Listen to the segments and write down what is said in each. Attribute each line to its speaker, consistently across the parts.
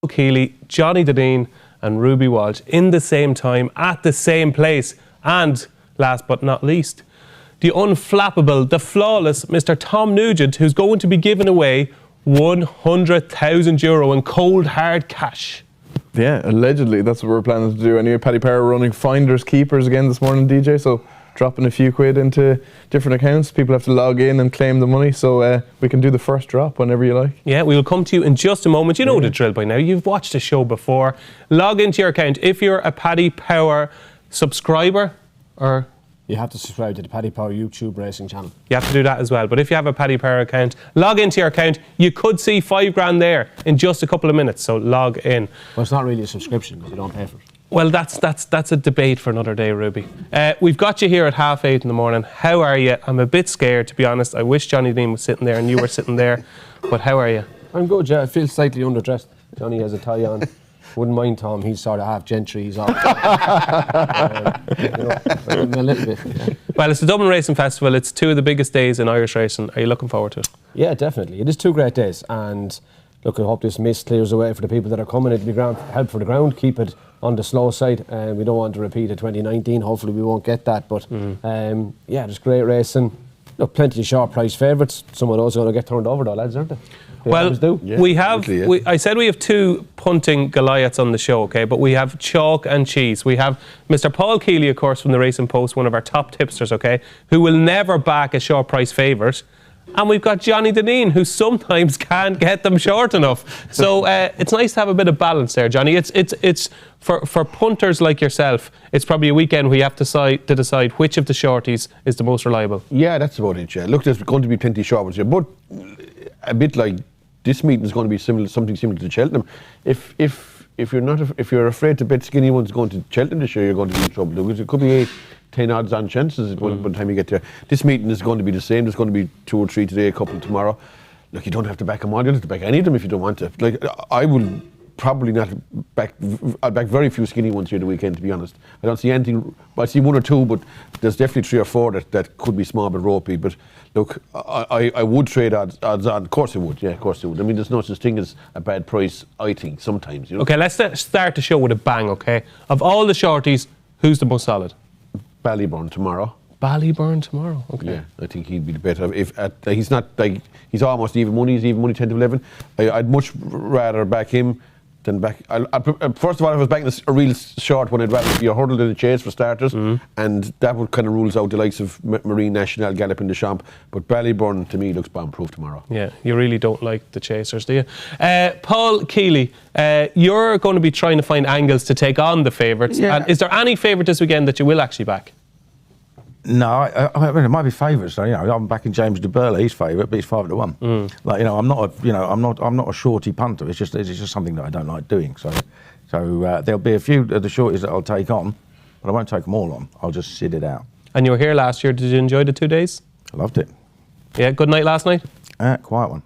Speaker 1: Kealy, Johnny Dineen and Ruby Walsh in the same time at the same place. And last but not least, the unflappable, the flawless Mr. Tom Nugent, who's going to be giving away €100,000 in cold hard cash.
Speaker 2: Yeah, allegedly that's what we're planning to do. Anyway, Paddy Power running finders keepers again this morning, DJ, so dropping a few quid into different accounts. People have to log in and claim the money, so we can do the first drop whenever you like. Yeah,
Speaker 1: we will come to you in just a moment. You know the drill by now. You've watched the show before. Log into your account. If you're a Paddy Power subscriber, or
Speaker 3: you have to subscribe to the Paddy Power YouTube racing channel.
Speaker 1: You have to do that as well. But if you have a Paddy Power account, log into your account. You could see $5,000 there in just a couple of minutes, so log in.
Speaker 3: Well, it's not really a subscription because you don't pay for it.
Speaker 1: Well, that's a debate for another day, Ruby. We've got you here at 8:30 in the morning. How are you? I'm a bit scared, to be honest. I wish Johnny Dean was sitting there and you were sitting there. But how are you?
Speaker 3: I'm good, yeah. I feel slightly underdressed. Johnny has a tie on. Wouldn't mind Tom. He's sort of half gentry. He's all a little bit. Yeah.
Speaker 1: Well, it's the Dublin Racing Festival. It's two of the biggest days in Irish racing. Are you looking forward to it?
Speaker 3: Yeah, definitely. It is two great days. And look, I hope this mist clears away for the people that are coming. It'll be help for the ground. Keep it on the slow side. We don't want to repeat of 2019. Hopefully we won't get that. But yeah, there's great racing. Look, plenty of short price favourites. Some of those are going to get turned over though, lads, aren't they?
Speaker 1: Well, we have. I said we have two punting Goliaths on the show, okay? But we have chalk and cheese. We have Mr. Paul Kealy, of course, from the Racing Post, one of our top tipsters, okay, who will never back a short price favourite. And we've got Johnny Dineen, who sometimes can't get them short enough. So it's nice to have a bit of balance there, Johnny. It's for punters like yourself, it's probably a weekend where you have to decide which of the shorties is the most reliable.
Speaker 4: Yeah, that's about it, yeah. Look, there's going to be plenty of short ones here, but a bit like this meeting is going to be something similar to Cheltenham. If you're afraid to bet skinny ones going to Cheltenham this year, you're going to be in trouble, because it could be 10 odds on chances by the time you get there. This meeting is going to be the same. There's going to be 2 or 3 today, a couple tomorrow. Look, you don't have to back them all. You don't have to back any of them if you don't want to. Like, I will probably not back. I'll back very few skinny ones here the weekend, to be honest. I don't see anything. I see 1 or 2, but there's definitely 3 or 4 that could be small but ropey. But look, I would trade odds on. Of course I would. Yeah, of course I would. I mean, there's no such thing as a bad price, I think, sometimes. You know?
Speaker 1: Okay, let's start the show with a bang, okay? Of all the shorties, who's the most solid?
Speaker 4: Ballyburn tomorrow.
Speaker 1: Ballyburn tomorrow, okay.
Speaker 4: Yeah, I think he'd be the better. He's not like, he's almost even money. He's even money 10 to 11. I'd much rather back him than back. First of all, if I was backing a real short one, I'd rather be a hurdle than a chase for starters, and that would kind of rules out the likes of Marine National, Gallop in the Champ. But Ballyburn to me looks bomb-proof tomorrow. Yeah,
Speaker 1: you really don't like the chasers, do you? Paul Kealy, you're going to be trying to find angles to take on the favourites.
Speaker 5: Yeah.
Speaker 1: And is there any favourite this weekend that you will actually back?
Speaker 5: No, I mean, it might be favourites. So, you know, I'm backing James de Burley. He's favourite, but he's 5-1. Like, you know, I'm not a shorty punter. It's just something that I don't like doing. So there'll be a few of the shorties that I'll take on, but I won't take them all on. I'll just sit it out.
Speaker 1: And you were here last year. Did you enjoy the 2 days?
Speaker 5: I loved it.
Speaker 1: Yeah, good night last night.
Speaker 5: Quiet one.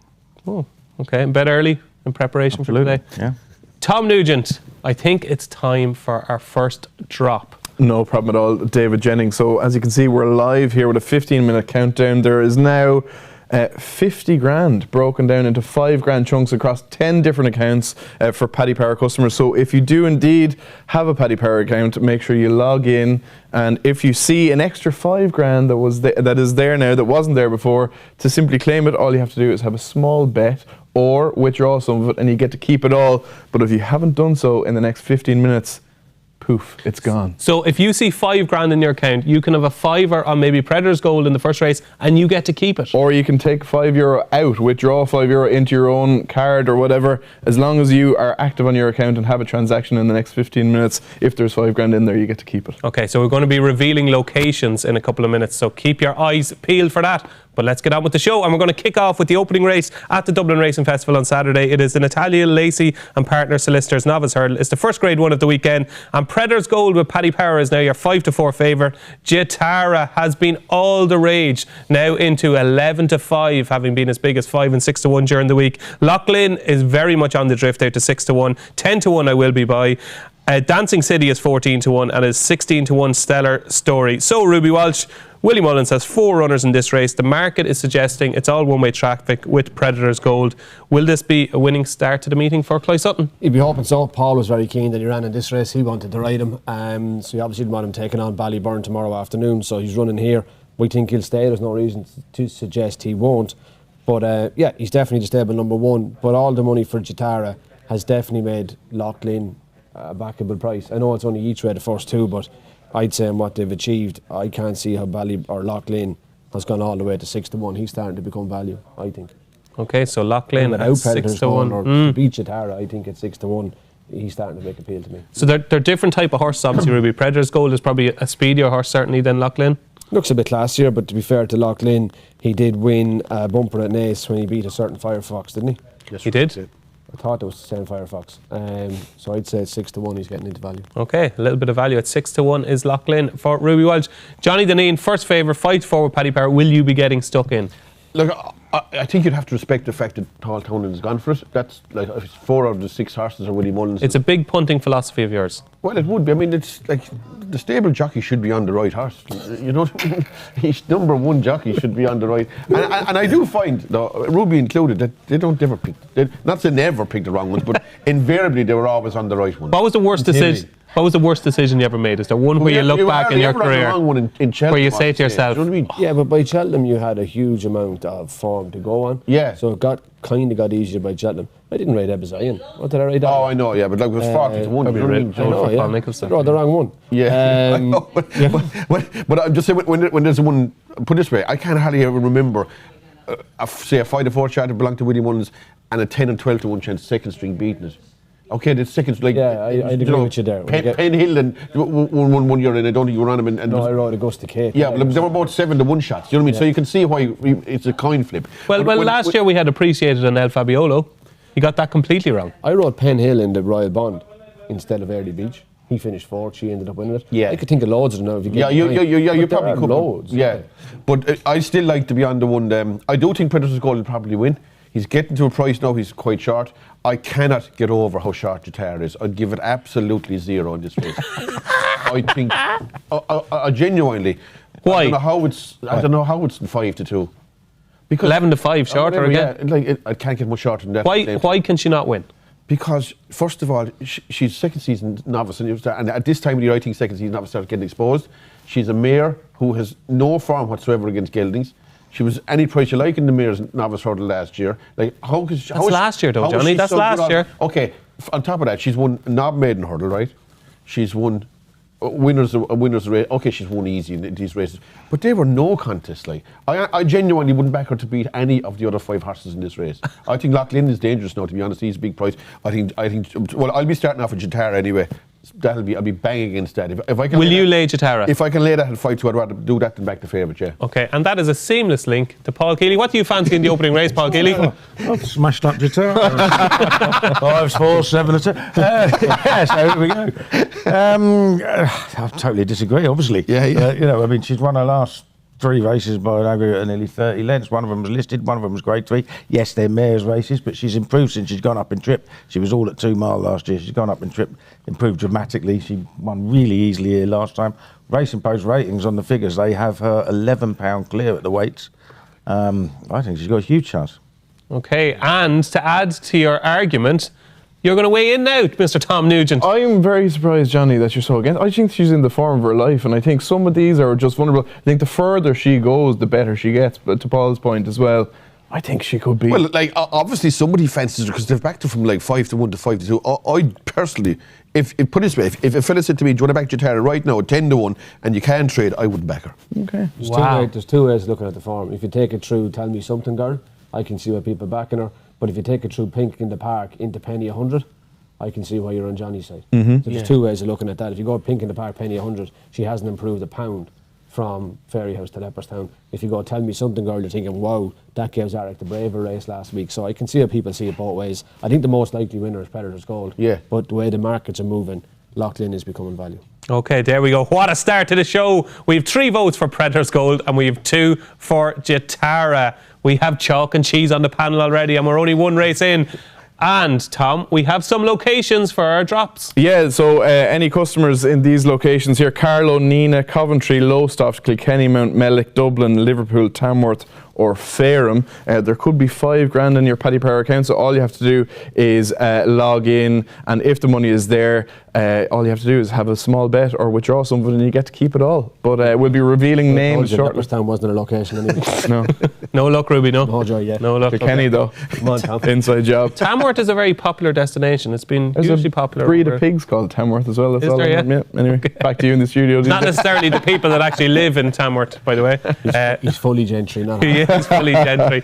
Speaker 1: Oh, okay. In bed early in preparation
Speaker 5: Absolutely.
Speaker 1: for today.
Speaker 5: Yeah.
Speaker 1: Tom Nugent, I think it's time for our first drop.
Speaker 2: No problem at all, David Jennings. So as you can see, we're live here with a 15-minute countdown. There is now 50 grand broken down into 5 grand chunks across 10 different accounts for Paddy Power customers. So if you do indeed have a Paddy Power account, make sure you log in, and if you see an extra 5 grand that is there now that wasn't there before, to simply claim it, all you have to do is have a small bet or withdraw some of it and you get to keep it all. But if you haven't done so in the next 15 minutes, poof, it's gone.
Speaker 1: So if you see 5 grand in your account, you can have a fiver on maybe Predator's Gold in the first race and you get to keep it.
Speaker 2: Or you can take €5 out, withdraw €5 into your own card or whatever, as long as you are active on your account and have a transaction in the next 15 minutes. If there's 5 grand in there, you get to keep it. Okay, so we're going to be revealing locations in a couple of minutes, so keep your eyes peeled for that. But let's get on with the show, and we're going to kick off with the opening race at the Dublin Racing Festival on Saturday. It is the Nathaniel, Lacy and partner Solicitors Novice Hurdle. It's the first grade one of the weekend, and Predator's Gold with Paddy Power is now your 5-4 favourite. Jatara has been all the rage, now into 11-5, having been as big as 5 and 6-1 during the week. Loughlin is very much on the drift out to 6-1. 10-1 I will be by. Dancing City is 14-1 and is 16-1 Stellar Story. So Ruby Walsh,
Speaker 1: Willie Mullen says 4 runners in this race. The market is suggesting it's all one-way traffic with Predators Gold. Will this be a winning start to the meeting for Cloy Sutton?
Speaker 3: He'd be hoping so. Paul was very keen that he ran in this race. He wanted to ride him. So he obviously didn't want him taking on Ballyburn tomorrow afternoon. So he's running here. We think he'll stay. There's no reason to suggest he won't. But yeah, he's definitely the stable number 1. But all the money for Jatara has definitely made Loughlin a backable price. I know it's only each way the first 2, but I'd say on what they've achieved, I can't see how Loughlin has gone all the way to 6-1. He's starting to become value, I think.
Speaker 1: Okay, so Loughlin at 6-1.
Speaker 3: Or to beat Jatara, I think at 6-1. He's starting to make appeal to me.
Speaker 1: So they're different type of horses, obviously, Ruby. Predators Gold is probably a speedier horse, certainly, than Loughlin.
Speaker 3: Looks a bit classier, but to be fair to Loughlin, he did win a bumper at Naas when he beat a certain Firefox, didn't he?
Speaker 1: Yes, he did.
Speaker 3: I thought it was the same Firefox. So I'd say 6-1 he's getting into value.
Speaker 1: Okay, a little bit of value at 6-1 is Loughlin for Ruby Walsh. Johnny Dineen, first favourite, fight forward Paddy Power. Will you be getting stuck in?
Speaker 4: Look, I think you'd have to respect the fact that Tall Town has gone for it. That's like if it's 4 out of the 6 horses are Willie Mullins.
Speaker 1: It's a big punting philosophy of yours.
Speaker 4: Well, it would be. I mean, it's like the stable jockey should be on the right horse. You know what I mean? He's number 1 jockey should be on the right. And I do find, though, Ruby included, that they don't ever pick. Not say never pick the wrong ones, but invariably they were always on the right one.
Speaker 1: What was the worst decision? What was the worst decision you ever made? Is there one where you look back in your career where you say to yourself,
Speaker 4: you know what I mean?
Speaker 3: Yeah, but by Cheltenham you had a huge amount of form to go on.
Speaker 4: Yeah.
Speaker 3: So it kind of got easier by Cheltenham. I didn't rate Ebezion. What did I rate?
Speaker 4: Oh, I know, yeah, but like it was 40-1.
Speaker 3: I know, yeah.
Speaker 1: Nicholson.
Speaker 3: Oh, the wrong one.
Speaker 4: Yeah. I know, but I'm just saying, when there's one, put it this way, I can't hardly ever remember, say a 5-4 shot that belonged to Willie Mullins and a 10 and 12-1 chance second string beating it. Okay, the second, like...
Speaker 3: Yeah, I'd agree with you there.
Speaker 4: Penn Hill and one year in, I don't think you were on him. And
Speaker 3: no, I rode Augusta Cape.
Speaker 4: Yeah, but they were about 7-1 shots, you know what I mean? Yeah. So you can see why it's a coin flip.
Speaker 1: Well, last year we had appreciated an El Fabiolo. He got that completely wrong.
Speaker 3: I rode Penn Hill in the Royal Bond instead of Early Beach. He finished 4th, she ended up winning it.
Speaker 4: Yeah.
Speaker 3: I could think of loads of them now if you give
Speaker 4: you probably could.
Speaker 3: Loads.
Speaker 4: Yeah. But I still like to be on the one, I do think Predators Gold will probably win. He's getting to a price now, he's quite short. I cannot get over how short Jatara is. I'd give it absolutely 0 in this race. I think, I genuinely,
Speaker 1: why?
Speaker 4: I don't know how it's 5-2.
Speaker 1: Because 11-5 shorter again.
Speaker 4: Yeah, I can't get much shorter than that.
Speaker 1: Why can she not win?
Speaker 4: Because, first of all, she's second season novice, and at this time of the year, I think second season novice started getting exposed. She's a mare who has no form whatsoever against geldings. She was any price you like in the mare's novice hurdle last year. Like that's
Speaker 1: last year, though, Johnny. That's last year.
Speaker 4: Okay, on top of that, she's won Knob Maiden hurdle, right? She's won winners race. Okay, she's won easy in these races, but they were no contest. Like I genuinely wouldn't back her to beat any of the other 5 horses in this race. I think Loughlin is dangerous now. To be honest, he's a big price. I think. Well, I'll be starting off with Jatara anyway. I'll be banging against that. If I can
Speaker 1: Will you lay Jatara?
Speaker 4: If I can lay that at 5-2, I'd rather do that than back the favourite, yeah.
Speaker 1: Okay, and that is a seamless link to Paul Kealy. What do you fancy in the opening race, Paul Kealy?
Speaker 5: I've smashed up Jatara. 5-4-7. Yeah, so here we go. I totally disagree, obviously.
Speaker 4: Yeah.
Speaker 5: I mean, she's won her last 3 races by an aggregate of nearly 30 lengths. One of them was listed, one of them was grade 3. Yes, they're mares races, but she's improved since she's gone up in trip. She was all at 2 mile last year. She's gone up in trip, improved dramatically. She won really easily here last time. Racing Post ratings on the figures, they have her £11 clear at the weights. I think she's got a huge chance.
Speaker 1: Okay, and to add to your argument, you're going to weigh in now, Mr. Tom Nugent.
Speaker 2: I'm very surprised, Johnny, that you're so against. I think she's in the form of her life, and I think some of these are just vulnerable. I think the further she goes, the better she gets. But to Paul's point as well, I think she could be.
Speaker 4: Well, like obviously somebody fancies her because they've backed her from like 5-1 to 5-2. I personally, if put it this way, if a fella said to me, "Do you want to back Jatara right now at 10-1 and you can trade?" I wouldn't back her.
Speaker 2: Okay.
Speaker 3: There's two ways of looking at the form. If you take it through, tell me something, girl. I can see why people are backing her. But if you take it through Pink in the Park into Penny 100. I can see why you're on Johnny's side. So there's 2 ways of looking at that. If you go Pink in the Park, Penny 100, she hasn't improved a pound from Fairyhouse to Leopardstown. If you go Tell Me Something Girl, you're thinking, wow, that gave Zarek the braver race last week. So I can see how people see it both ways. I think the most likely winner is Predators Gold.
Speaker 4: Yeah.
Speaker 3: But the way the markets are moving, Loughlin is becoming value.
Speaker 1: Okay, there we go. What a start to the show. We have 3 votes for Predators Gold and we have 2 for Jatara. We have chalk and cheese on the panel already and we're only 1 race in. And Tom, we have some locations for our drops.
Speaker 2: Yeah, so any customers in these locations here, Carlow, Neenah, Coventry, Lowestoft, Kilkenny, Mount Mellick, Dublin, Liverpool, Tamworth or Fareham, there could be $5,000 in your Paddy Power account, so all you have to do is log in, and if the money is there, all you have to do is have a small bet or withdraw something and you get to keep it all. But we'll be revealing names shortly.
Speaker 3: Leopardstown wasn't a location anyway.
Speaker 2: No.
Speaker 1: No luck, Ruby, no?
Speaker 3: No joy yet.
Speaker 1: No luck.
Speaker 2: Kilkenny though.
Speaker 3: Come on, Tom.
Speaker 2: Inside job.
Speaker 1: Tamworth is a very popular destination. It's been hugely popular.
Speaker 2: Breed of pigs called Tamworth as well. That's
Speaker 1: Is
Speaker 2: all
Speaker 1: there,
Speaker 2: I know. Yeah. Anyway, back to you in the studio.
Speaker 1: Not necessarily the people that actually live in Tamworth, by the way.
Speaker 3: He's fully gentry, not
Speaker 1: He is fully gentry.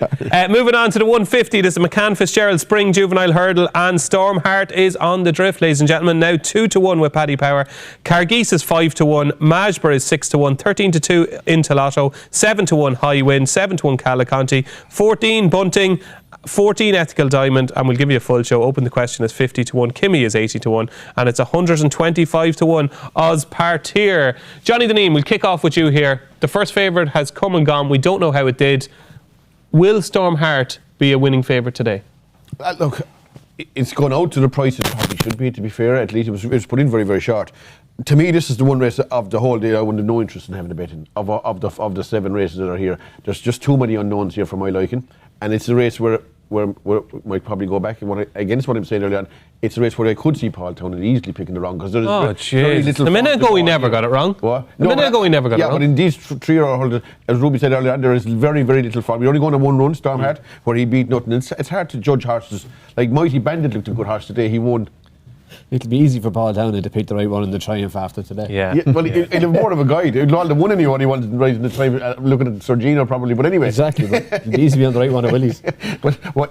Speaker 1: Moving on to the 150, this is McCann FitzGerald Spring Juvenile Hurdle, and Stormheart is on the drift, ladies and gentlemen. Now 2-1 with Paddy Power. Cargeese is 5-1. Majborough is 6-1. 13-2 into Lotto. 7-1 High Wind. 7-1 Calaconti. 14 Bunting. 14 Ethical Diamond, and we'll give you a full show. Open the question is 50-1. Kimmy is 80-1, and it's 125-1 Oz Partier. Johnny Dineen, we'll kick off with you here. The first favourite has come and gone. We don't know how it did. Will Stormheart be a winning favourite today?
Speaker 4: Look, it's gone out to the price it probably should be, to be fair. At least it was put in very, very short. To me, this is the one race of the whole day I would have no interest in having a bet in. Of the 7 races that are here, there's just too many unknowns here for my liking. And it's a race where might probably go back against what I'm saying earlier on. It's a race where I could see Paul Town and easily picking the wrong, because there's very little.
Speaker 1: A minute ago he never got it wrong.
Speaker 4: What?
Speaker 1: A minute ago he never got it wrong.
Speaker 4: Yeah, but in these 3-year-old holders, as Ruby said earlier on, there is very, very little form. We're only going on one run, Stormheart, where he beat nothing. It's hard to judge horses. Like Mighty Bandit looked a good horse today. He won.
Speaker 3: It'll be easy for Paul Townend to pick the right one in the Triumph after today.
Speaker 1: Yeah.
Speaker 4: Well, he'll have more of a guide. He'll all the one anyone he wanted to ride in the Triumph, looking at Sergino probably. But anyway.
Speaker 3: Exactly. But it'll be easy to be on the right one of Willie's.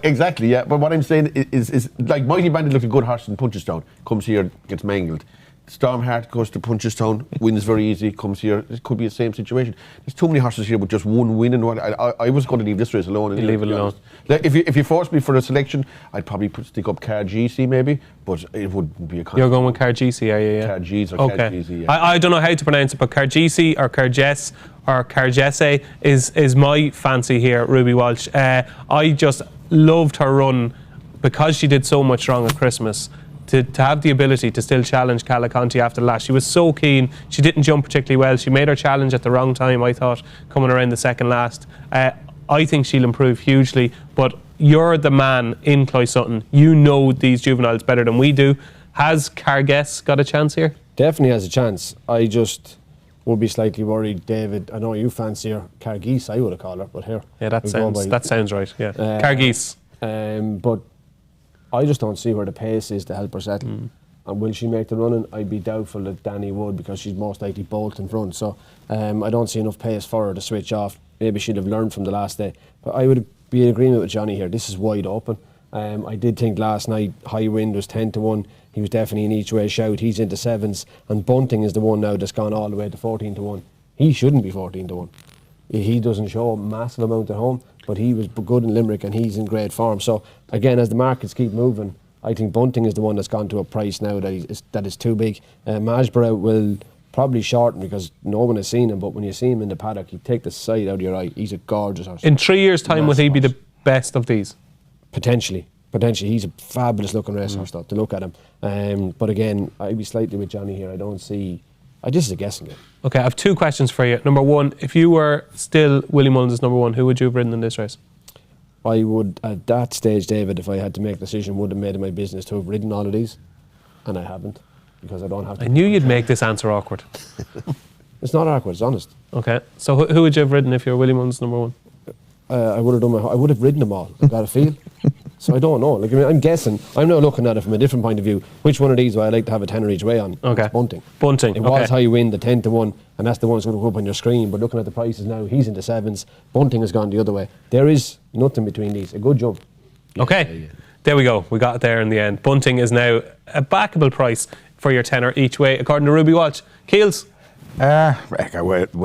Speaker 4: Exactly, yeah. But what I'm saying is like Mighty Bandit looked a good horse in Punchestown. Comes here, gets mangled. Stormheart goes to Punchestown, wins very easy, comes here. It could be the same situation. There's too many horses here with just one win. And I was going to leave this race alone.
Speaker 1: You leave it alone.
Speaker 4: Like, if you forced me for a selection, I'd probably stick up Cargeese maybe, but it wouldn't be a contest.
Speaker 1: You're going with Cargeese, are you? Yeah.
Speaker 4: Cargeese or Cargeese, yeah.
Speaker 1: I don't know how to pronounce it, but Cargeese or Cargess or Cargesse is my fancy here, Ruby Walsh. I just loved her run because she did so much wrong at Christmas. To have the ability to still challenge Calaconti after the last. She was so keen. She didn't jump particularly well. She made her challenge at the wrong time, I thought, coming around the second last. I think she'll improve hugely, but you're the man in Cloysutton. You know these juveniles better than we do. Has Cargess got a chance here?
Speaker 3: Definitely has a chance. I just would be slightly worried, David. I know you fancy her. Cargeese, I would have called her, but here.
Speaker 1: Yeah, that sounds right. Yeah, Cargeese.
Speaker 3: But I just don't see where the pace is to help her settle. And will she make the running? I'd be doubtful that Danny would, because she's most likely bolt in front. So I don't see enough pace for her to switch off. Maybe she'd have learned from the last day. But I would be in agreement with Johnny here. This is wide open. I did think last night High Wind was 10-1. He was definitely an each way shout. He's into 7s. And Bunting is the one now that's gone all the way to 14-1. He shouldn't be 14-1. He doesn't show a massive amount at home, but he was good in Limerick and he's in great form. So again, as the markets keep moving, I think Bunting is the one that's gone to a price now that is too big. Majborough will probably shorten because no one has seen him, but when you see him in the paddock, you take the sight out of your eye. He's a gorgeous horse.
Speaker 1: In 3 years' time, will he be the best of these?
Speaker 3: Potentially. He's a fabulous looking racehorse though, to look at him. But again, I'd be slightly with Johnny here. This is a guessing game.
Speaker 1: Okay, I have 2 questions for you. Number 1, if you were still Willie Mullins' number 1, who would you have ridden in this race?
Speaker 3: I would, at that stage, David, if I had to make a decision, would have made it my business to have ridden all of these, and I haven't, because I don't have to.
Speaker 1: I knew you'd make this answer awkward.
Speaker 3: It's not awkward, it's honest.
Speaker 1: Okay, so who would you have ridden if you were Willie Mullins' number 1?
Speaker 3: I would have ridden them all. I've got a feel. So I don't know. Like, I mean, I'm guessing. I'm now looking at it from a different point of view. Which one of these would I like to have a tenner each way on?
Speaker 1: Okay.
Speaker 3: It's Bunting. It
Speaker 1: okay.
Speaker 3: was High Wind, the 10-1, and that's the one that's going to go up on your screen. But looking at the prices now, he's into 7s. Bunting has gone the other way. There is nothing between these. A good jump.
Speaker 1: Okay. There we go. We got it there in the end. Bunting is now a backable price for your tenner each way, according to Ruby Walsh. Keels?
Speaker 5: Well,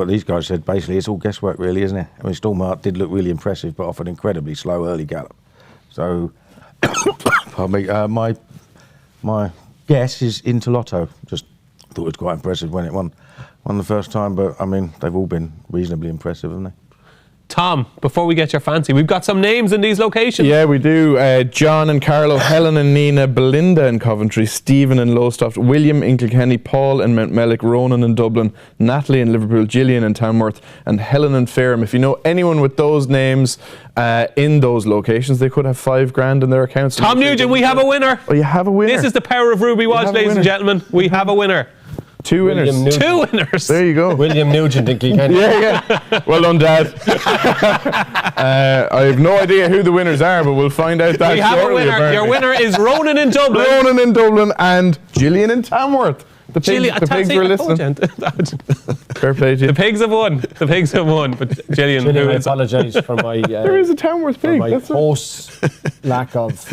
Speaker 5: these guys said basically it's all guesswork, really, isn't it? I mean, Stormheart did look really impressive, but off an incredibly slow early gallop. So, pardon me, my guess is into Lotto. Just thought it was quite impressive when it won the first time, but I mean, they've all been reasonably impressive, haven't they?
Speaker 1: Tom, before we get your fancy, we've got some names in these locations.
Speaker 2: Yeah, we do. John and Carlo, Helen and Nina, Belinda in Coventry, Stephen in Lowestoft, William in Kilkenny, Paul in Mount Mellick, Ronan in Dublin, Natalie in Liverpool, Gillian in Tamworth, and Helen in Fareham. If you know anyone with those names in those locations, they could have $5,000 in their accounts.
Speaker 1: Tom Nugent, we have a winner.
Speaker 2: Oh, you have a winner.
Speaker 1: This is the power of Ruby Watch, ladies and gentlemen. We have a winner.
Speaker 2: Two winners.
Speaker 1: Two winners.
Speaker 2: There you go.
Speaker 3: William Nugent in Kilkenny.
Speaker 2: Yeah. Well done, Dad. I have no idea who the winners are, but we'll find out that
Speaker 1: We have a winner.
Speaker 2: Apparently.
Speaker 1: Your winner is Ronan in Dublin.
Speaker 2: Ronan in Dublin and Gillian in Tamworth. The pigs were listening. Fair play to you.
Speaker 1: The pigs have won. The pigs have won. But Gillian,
Speaker 3: I apologise for my...
Speaker 2: there is a Tamworth pig.
Speaker 3: My host's lack of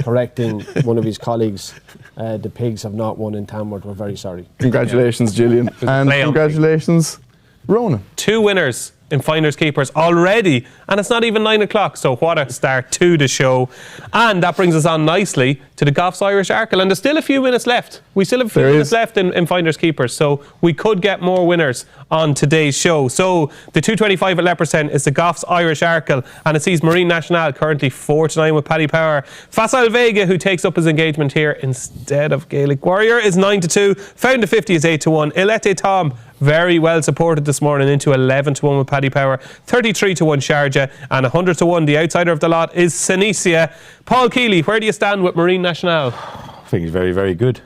Speaker 3: correcting one of his colleagues. The pigs have not won in Tamworth. We're very sorry.
Speaker 2: Congratulations, Gillian. And congratulations, Ronan.
Speaker 1: Two winners in Finders Keepers already, and it's not even 9 o'clock, so what a start to the show. And that brings us on nicely to the Goffs Irish Arkle, and there's still a few minutes left. We still have a few minutes left in Finders Keepers, so we could get more winners on today's show. So the 225 at Leopardstown is the Goffs Irish Arkle, and it sees Marine National currently 4-9 with Paddy Power. Facile Vega, who takes up his engagement here instead of Gaelic Warrior, is 9-2. Found to 50 is 8-1. I.N.H Tom, very well supported this morning, into 11-1 with Paddy Power, 33-1 Sharjah, and 100-1. The outsider of the lot is Senicia. Paul Kealy, where do you stand with Marine National?
Speaker 5: I think he's very, very good.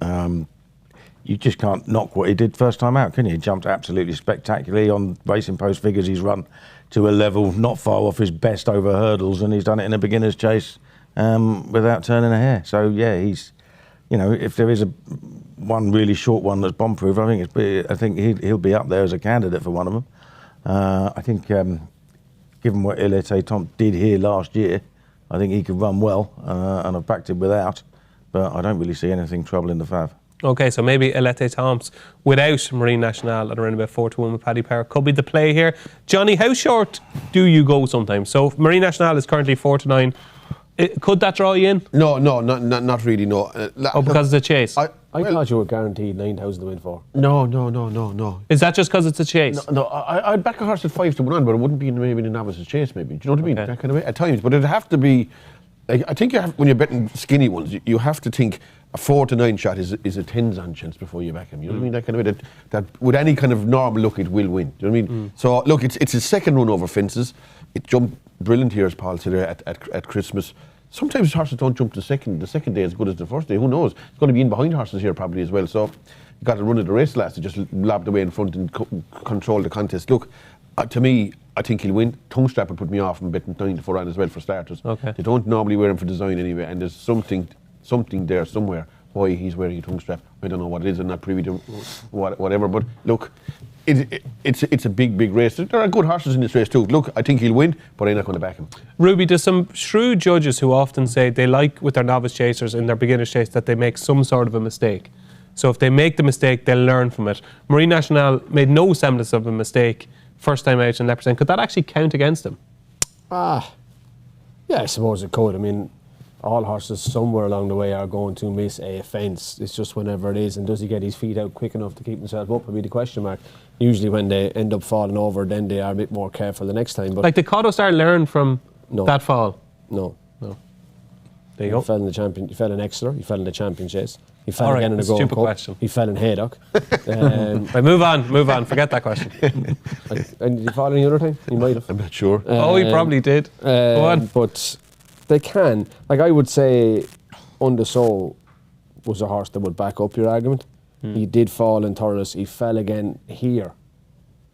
Speaker 5: You just can't knock what he did first time out, can you? He jumped absolutely spectacularly on Racing Post figures. He's run to a level not far off his best over hurdles, and he's done it in a beginner's chase without turning a hair. So yeah, he's, you know, if there is one really short one that's bomb-proof, I think he'll be up there as a candidate for one of them. I think, given what I.N.H Tom did here last year, I think he could run well, and I've backed him without, but I don't really see anything troubling the Fav.
Speaker 1: Okay, so maybe I.N.H Tom's without Marine National at around about 4-1 with Paddy Power could be the play here. Johnny, how short do you go sometimes? So Marine National is currently 4-9. Could that draw you in?
Speaker 4: No, not really, no.
Speaker 1: Because of the chase?
Speaker 3: I thought you were guaranteed 9,000 to win for.
Speaker 1: No. Is that just because it's a chase?
Speaker 4: No, I'd back a horse at 5-1, but it wouldn't be maybe in a novice's chase, maybe. Do you know what I mean? That kind of way, at times. But it'd have to be, like, I think you have, when you're betting skinny ones, you have to think a 4-9 shot is a 10s on chance before you back him. You know what I mean? That kind of way, that with any kind of normal look, it will win. Do you know what I mean? So, look, it's his second run over fences. It jumped brilliant here, as Paul said, at Christmas. Sometimes horses don't jump the second day as good as the first day. Who knows? It's going to be in behind horses here probably as well. So you got to run of the race last to just lobbed away in front and control the contest. Look, to me, I think he'll win. Tongue strap would put me off from betting 9-4 on as well for starters.
Speaker 1: Okay.
Speaker 4: They don't normally wear him for design anyway, and there's something there somewhere why he's wearing a tongue strap. I don't know what it is. I'm not privy to whatever. But look, it's a big race. There are good horses in this race too. Look, I think he'll win, but I'm not going to back him.
Speaker 1: Ruby, there's some shrewd judges who often say they like with their novice chasers in their beginner's chase that they make some sort of a mistake. So if they make the mistake, they'll learn from it. Marine National made no semblance of a mistake first time out in Leopardstown. Could that actually count against him?
Speaker 3: Yeah, I suppose it could. I mean, all horses somewhere along the way are going to miss a fence. It's just whenever it is, and does he get his feet out quick enough to keep himself up would be the question mark. Usually when they end up falling over, then they are a bit more careful the next time. But
Speaker 1: like, did Cotto Star learn from that fall?
Speaker 3: No.
Speaker 1: There you go.
Speaker 3: He fell in the champion. He fell in Exeter. He fell in the champion chase. He fell
Speaker 1: All right,
Speaker 3: again in the Gold Cup.
Speaker 1: question.
Speaker 3: He fell in Haydock.
Speaker 1: Right, move on. Forget that question.
Speaker 3: And did he fall any other time? He might have.
Speaker 4: I'm not sure.
Speaker 1: He probably did. Go on.
Speaker 3: But they can. Like, I would say Undersow was a horse that would back up your argument. He did fall in Thurles. He fell again here.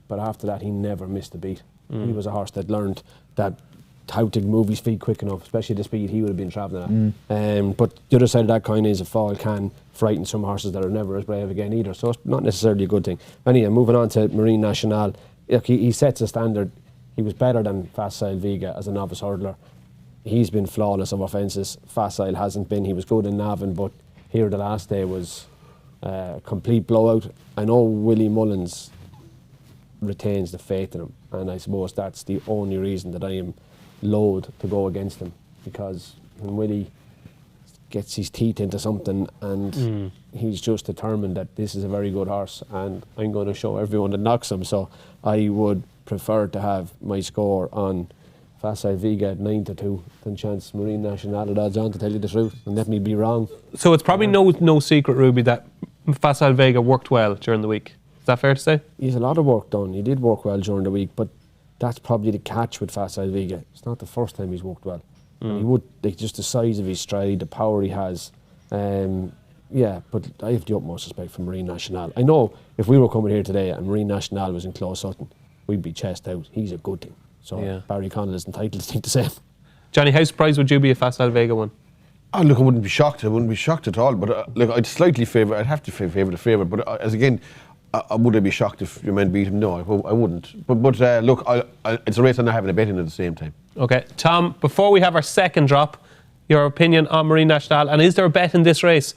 Speaker 3: But after that, he never missed a beat. He was a horse that learned that how to move his feet quick enough, especially the speed he would have been travelling at. But the other side of that coin is a fall can frighten some horses that are never as brave again either. So it's not necessarily a good thing. Anyway, moving on to Marine National. Look, he sets a standard. He was better than Facile Vega as a novice hurdler. He's been flawless over fences. Facile hasn't been. He was good in Navan, but here the last day was a complete blowout. I know Willie Mullins retains the faith in him, and I suppose that's the only reason that I am loath to go against him, because when Willie gets his teeth into something and he's just determined that this is a very good horse and I'm going to show everyone that knocks him, so I would prefer to have my score on Facile Vega at 9-2 than Chance Marine National at odds on, to tell you the truth, and let me be wrong.
Speaker 1: So it's probably no secret, Ruby, that Facile Vega worked well during the week. Is that fair to say?
Speaker 3: He has a lot of work done. He did work well during the week, but that's probably the catch with Facile Vega. It's not the first time he's worked well. And he would, like, just the size of his stride, the power he has. Yeah, but I have the utmost respect for Marine National. I know if we were coming here today and Marine National was in Close Sutton, we'd be chest out. He's a good thing. So Barry Connell is entitled to think the same.
Speaker 1: Johnny, how surprised would you be if Facile Vega won?
Speaker 4: Oh, look, I wouldn't be shocked. I wouldn't be shocked at all. But look, I'd slightly favour. I'd have to favour the favourite. But would I be shocked if your men beat him? No, I wouldn't. But look, it's a race I'm not having a bet in at the same time.
Speaker 1: Okay, Tom, before we have our second drop, your opinion on Marine National, and is there a bet in this race?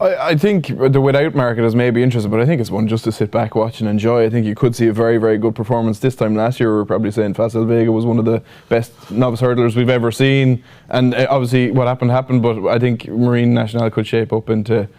Speaker 2: I think the without market is maybe interesting, but I think it's one just to sit back, watch and enjoy. I think you could see a very, very good performance this time. Last year we were probably saying Facile Vega was one of the best novice hurdlers we've ever seen, and obviously what happened, but I think Marine National could shape up into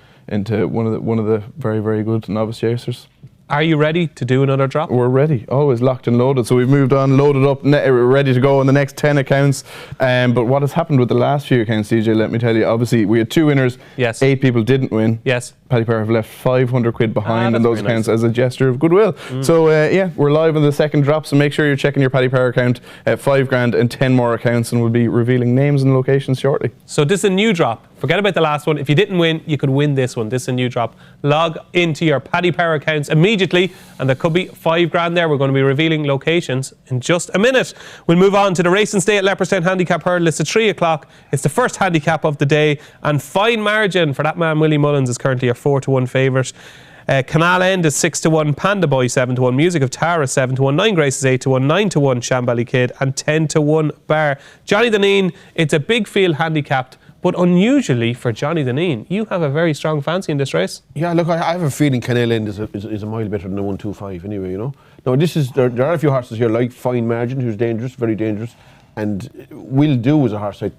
Speaker 2: one of the very, very good novice chasers.
Speaker 1: Are you ready to do another drop?
Speaker 2: We're ready, always locked and loaded. So we've moved on, loaded up, ready to go on the next 10 accounts. But what has happened with the last few accounts, CJ, let me tell you, obviously we had 2 winners,
Speaker 1: yes.
Speaker 2: 8 people didn't win.
Speaker 1: Yes.
Speaker 2: Paddy Power have left 500 quid behind in those accounts
Speaker 1: nice.
Speaker 2: as a gesture of goodwill. So we're live on the second drop, so make sure you're checking your Paddy Power account at 5 grand and 10 more accounts, and we'll be revealing names and locations shortly.
Speaker 1: So this is a new drop. Forget about the last one. If you didn't win, you could win this one. This is a new drop. Log into your Paddy Power accounts immediately, and there could be 5 grand there. We're going to be revealing locations in just a minute. We'll move on to the racing stay at Leopardstown Handicap Hurdle. It's at 3 o'clock. It's the first handicap of the day, and fine margin for that man Willie Mullins is currently a 4-1 favourite. Canal End is 6-1, Panda Boy 7-1, Music of Tara 7-1, 9 Graces 8-1, 9-1 Shambally Kid, and 10-1 Bar. Johnny Dineen, it's a big field handicapped, but unusually for Johnny Dineen, you have a very strong fancy in this race.
Speaker 4: Yeah, look, I have a feeling Canal End is a mile better than the 125 anyway, you know. Now, there are a few horses here like Fine Margin, who's dangerous, very dangerous, and Will Do is a horse I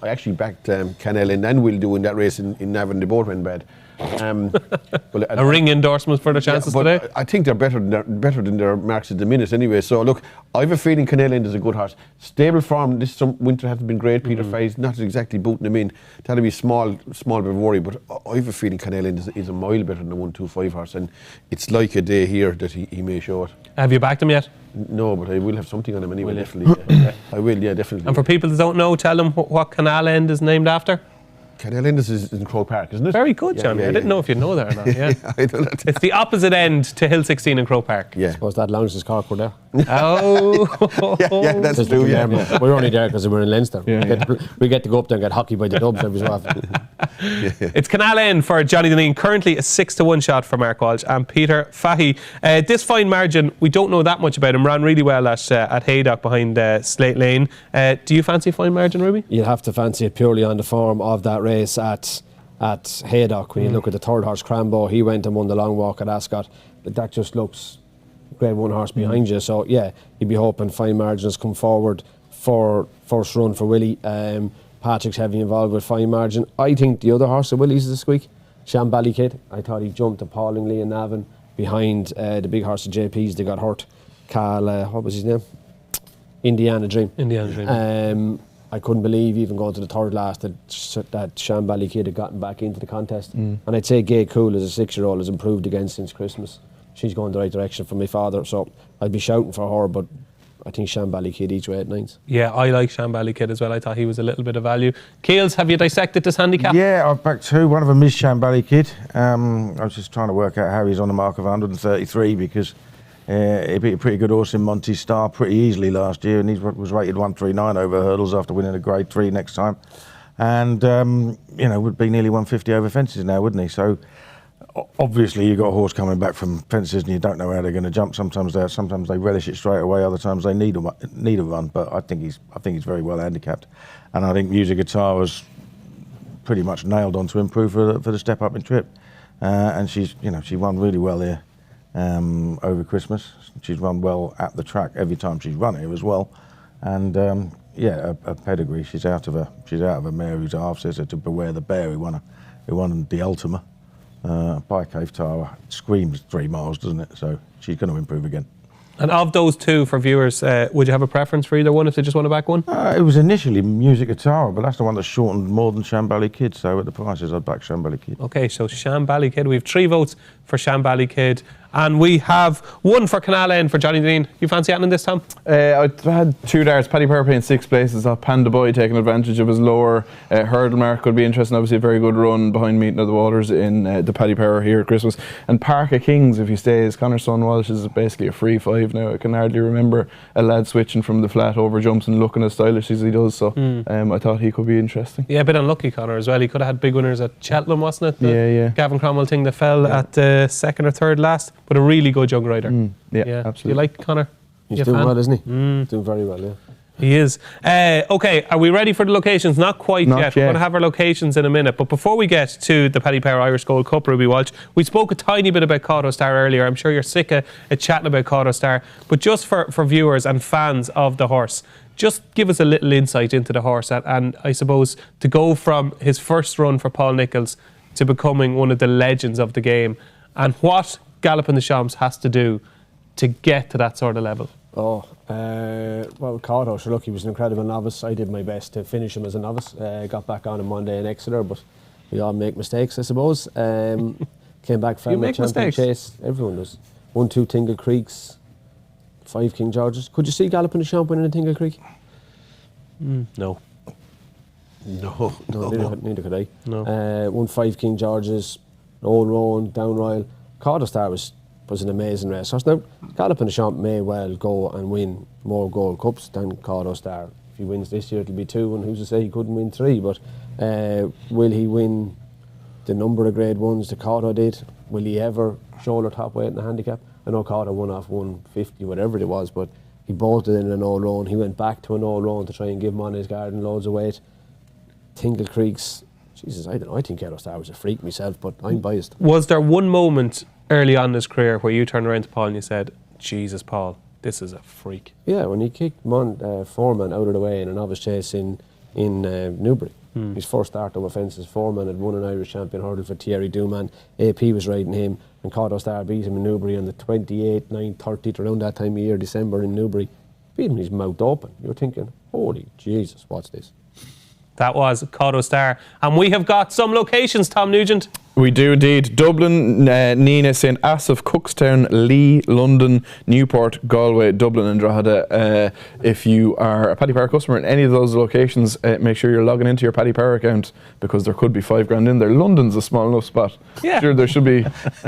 Speaker 4: actually backed Canal End and Will Do in that race in Navan. They both went bad.
Speaker 1: A ring endorsement for the chances today?
Speaker 4: I think they're better than their marks at the minute anyway. So look, I have a feeling Canal End is a good horse. Stable form this winter hasn't been great. Peter Fay's not exactly booting him in. That'll be small bit of worry, but I have a feeling Canal End is a mile better than the 125 horse, and it's like a day here that he may show it.
Speaker 1: Have you backed him yet?
Speaker 4: No, but I will have something on him anyway, definitely. Yeah. I will, yeah, definitely.
Speaker 1: And for people that don't know, tell them what Canal End is named after.
Speaker 4: Canal End is in Crow Park, isn't it?
Speaker 1: Very good, Johnny. I didn't know if you'd know that or not. Yeah.
Speaker 4: I don't know.
Speaker 1: It's the opposite end to Hill 16 in Crow Park.
Speaker 4: Yeah.
Speaker 3: I suppose that Lounges Cork were there.
Speaker 1: Oh.
Speaker 4: yeah, that's true, yeah.
Speaker 3: We're only there because we're in Leinster.
Speaker 2: Yeah,
Speaker 3: we get to go up there and get hockey by the Dubs every so often.
Speaker 1: It's Canal End for Johnny Dineen, currently a 6-1 shot for Mark Walsh and Peter Fahey. This fine margin, we don't know that much about him. Ran really well at Haydock behind Slate Lane. Do you fancy fine margin, Ruby?
Speaker 3: You'll have to fancy it purely on the form of that race at Haydock. When you look at the third horse, Crambo, he went and won the long walk at Ascot. That just looks grade 1 horse behind you. So yeah, you'd be hoping fine margins come forward for first run for Willie. Patrick's heavily involved with fine margin. I think the other horse of Willie's this week, Shambally Kid. I thought he jumped appallingly in Navan behind the big horse of JP's. They got hurt. Carl, what was his name? Indiana Dream. I couldn't believe, even going to the third last, that Shambally Kid had gotten back into the contest. And I'd say Gay Cool as a 6-year-old has improved again since Christmas. She's going the right direction for my father, so I'd be shouting for her, but I think Shambally Kid each way at 9s.
Speaker 1: Yeah, I like Shambally Kid as well. I thought he was a little bit of value. Keels, have you dissected this handicap?
Speaker 5: Yeah, I've backed 2. One of them is Shambally Kid. I was just trying to work out how he's on the mark of 133 because he beat a pretty good horse in Monty Star pretty easily last year, and he was rated 139 over hurdles after winning a grade 3 next time. And, would be nearly 150 over fences now, wouldn't he? So, obviously, you've got a horse coming back from fences and you don't know how they're going to jump. Sometimes they relish it straight away, other times they need a run. But I think he's very well handicapped. And I think Music Guitar was pretty much nailed on to improve for the step up in trip. And she won really well here. Over Christmas, she's run well at the track every time she's run here as well, and a pedigree. She's out of a mare who's a half sister to Beware the Bear, who won the Ultima. By Cave Tower screams 3 miles, doesn't it? So she's going to improve again.
Speaker 1: And of those two, for viewers, would you have a preference for either one if they just want to back one?
Speaker 5: It was initially Music Guitar, but that's the one that shortened more than Shambally Kid, so at the prices I'd back Shambally Kid.
Speaker 1: Okay, so Shambally Kid. We have 3 votes for Shambally Kid. And we have 1 for Canal End for Johnny Dineen. You fancy adding this, Tom?
Speaker 2: I had 2 darts. Paddy Power playing 6 places. Panda Boy taking advantage of his lower hurdle mark could be interesting. Obviously a very good run behind Meeting of the Waters in the Paddy Power here at Christmas. And Park of Kings, if he stays, Conor Son Walsh is basically a free 5 now. I can hardly remember a lad switching from the flat over jumps and looking as stylish as he does. So I thought he could be interesting.
Speaker 1: Yeah, a bit unlucky, Conor, as well. He could have had big winners at Cheltenham, wasn't it?
Speaker 2: Yeah.
Speaker 1: Gavin Cromwell thing that fell at 2nd or 3rd last, but a really good young rider.
Speaker 2: Yeah, absolutely.
Speaker 1: Do you like Conor?
Speaker 3: He's doing well, isn't he? Doing very well, yeah.
Speaker 1: He is. Okay, are we ready for the locations? Not quite yet. We're going to have our locations in a minute. But before we get to the Paddy Power Irish Gold Cup, Ruby Walsh, we spoke a tiny bit about Cauto Star earlier. I'm sure you're sick of chatting about Cauto Star. But just for viewers and fans of the horse, just give us a little insight into the horse. And I suppose to go from his first run for Paul Nicholls to becoming one of the legends of the game, and what Galloping the Shams has to do to get to that sort of level.
Speaker 3: Well, Cauto, sure, look, he was an incredible novice. I did my best to finish him as a novice. Got back on him Monday in Exeter, but we all make mistakes, I suppose. Came back from a champion chase. Everyone does. 1-2 Tingle Creeks, 5 King Georges. Could you see Galloping the Champ winning in Tingle Creek?
Speaker 1: No.
Speaker 3: Neither could I.
Speaker 1: No.
Speaker 3: 1-5 King Georges, Old Roan, Down Royal. Cauto Star was an amazing racehorse. Now, Galloping the Champ may well go and win more Gold Cups than Cauto Star. If he wins this year, it'll be 2, and who's to say he couldn't win 3? But will he win the number of Grade 1s that Cauto did? Will he ever shoulder top weight in the handicap? I know Cauto won off 150, whatever it was, but he bolted in an Old Roan. He went back to an Old Roan to try and give him on his garden loads of weight. Tingle Creeks, Jesus, I don't know. I think Cauto Star was a freak myself, but I'm biased.
Speaker 1: Was there one moment early on in his career where you turned around to Paul and you said, Jesus, Paul, this is a freak?
Speaker 3: Yeah, when he kicked Foreman out of the way in a novice chase in Newbury. His first start of offences, Foreman had won an Irish champion hurdle for Thierry Duman. AP was riding him, and Cauto Star beat him in Newbury on the 28th, 9:30, around that time of year, December in Newbury. Beat him, his mouth open. You were thinking, holy Jesus, what's this?
Speaker 1: That was Cauto Star. And we have got some locations, Tom Nugent.
Speaker 2: We do indeed. Dublin, Nina, St Asaph, Cookstown, Lee, London, Newport, Galway, Dublin and Drogheda. If you are a Paddy Power customer in any of those locations, make sure you're logging into your Paddy Power account, because there could be $5,000 in there. London's a small enough spot.
Speaker 1: Yeah.
Speaker 2: Sure, there should be.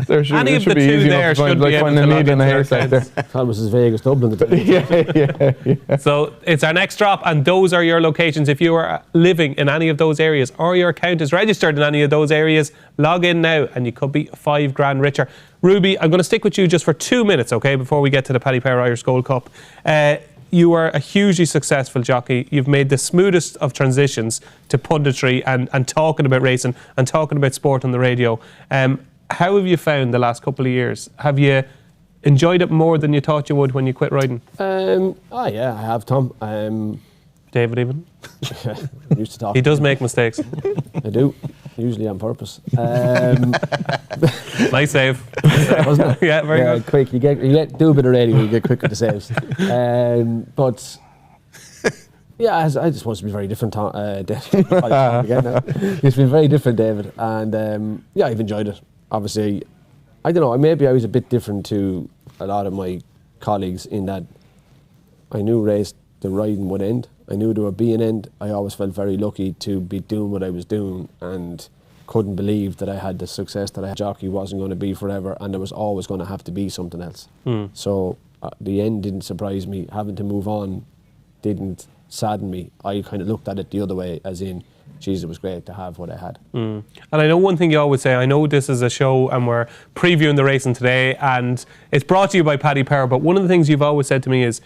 Speaker 1: Any of the two there should be able to log into their accounts.
Speaker 3: That was as Vegas, Dublin.
Speaker 2: Yeah.
Speaker 1: So it's our next drop, and those are your locations. If you are living in any of those areas, or your account is registered in any of those areas, log in now and you could be $5,000 richer. Ruby, I'm going to stick with you just for 2 minutes, okay, before we get to the Paddy Power Irish Gold Cup. You are a hugely successful jockey. You've made the smoothest of transitions to punditry and talking about racing and talking about sport on the radio. How have you found the last couple of years? Have you enjoyed it more than you thought you would when you quit riding?
Speaker 3: Yeah, I have, Tom.
Speaker 1: David even?
Speaker 3: Used to talk.
Speaker 1: He does make mistakes.
Speaker 3: I do, usually on purpose.
Speaker 1: Nice save.
Speaker 3: Wasn't it?
Speaker 1: Yeah, very good.
Speaker 3: Quick, you get do a bit of radio, you get quick with the saves. But yeah, I just want to be very different. It's been very different, David, and yeah, I've enjoyed it. Obviously, I don't know. Maybe I was a bit different to a lot of my colleagues in that I knew the riding would end. I knew there would be an end. I always felt very lucky to be doing what I was doing and couldn't believe that I had the success that I had. Jockey wasn't going to be forever and there was always going to have to be something else. So the end didn't surprise me. Having to move on didn't sadden me. I kind of looked at it the other way, as in, geez, it was great to have what I had.
Speaker 1: And I know one thing you always say, I know this is a show and we're previewing the racing today and it's brought to you by Paddy Power, but one of the things you've always said to me is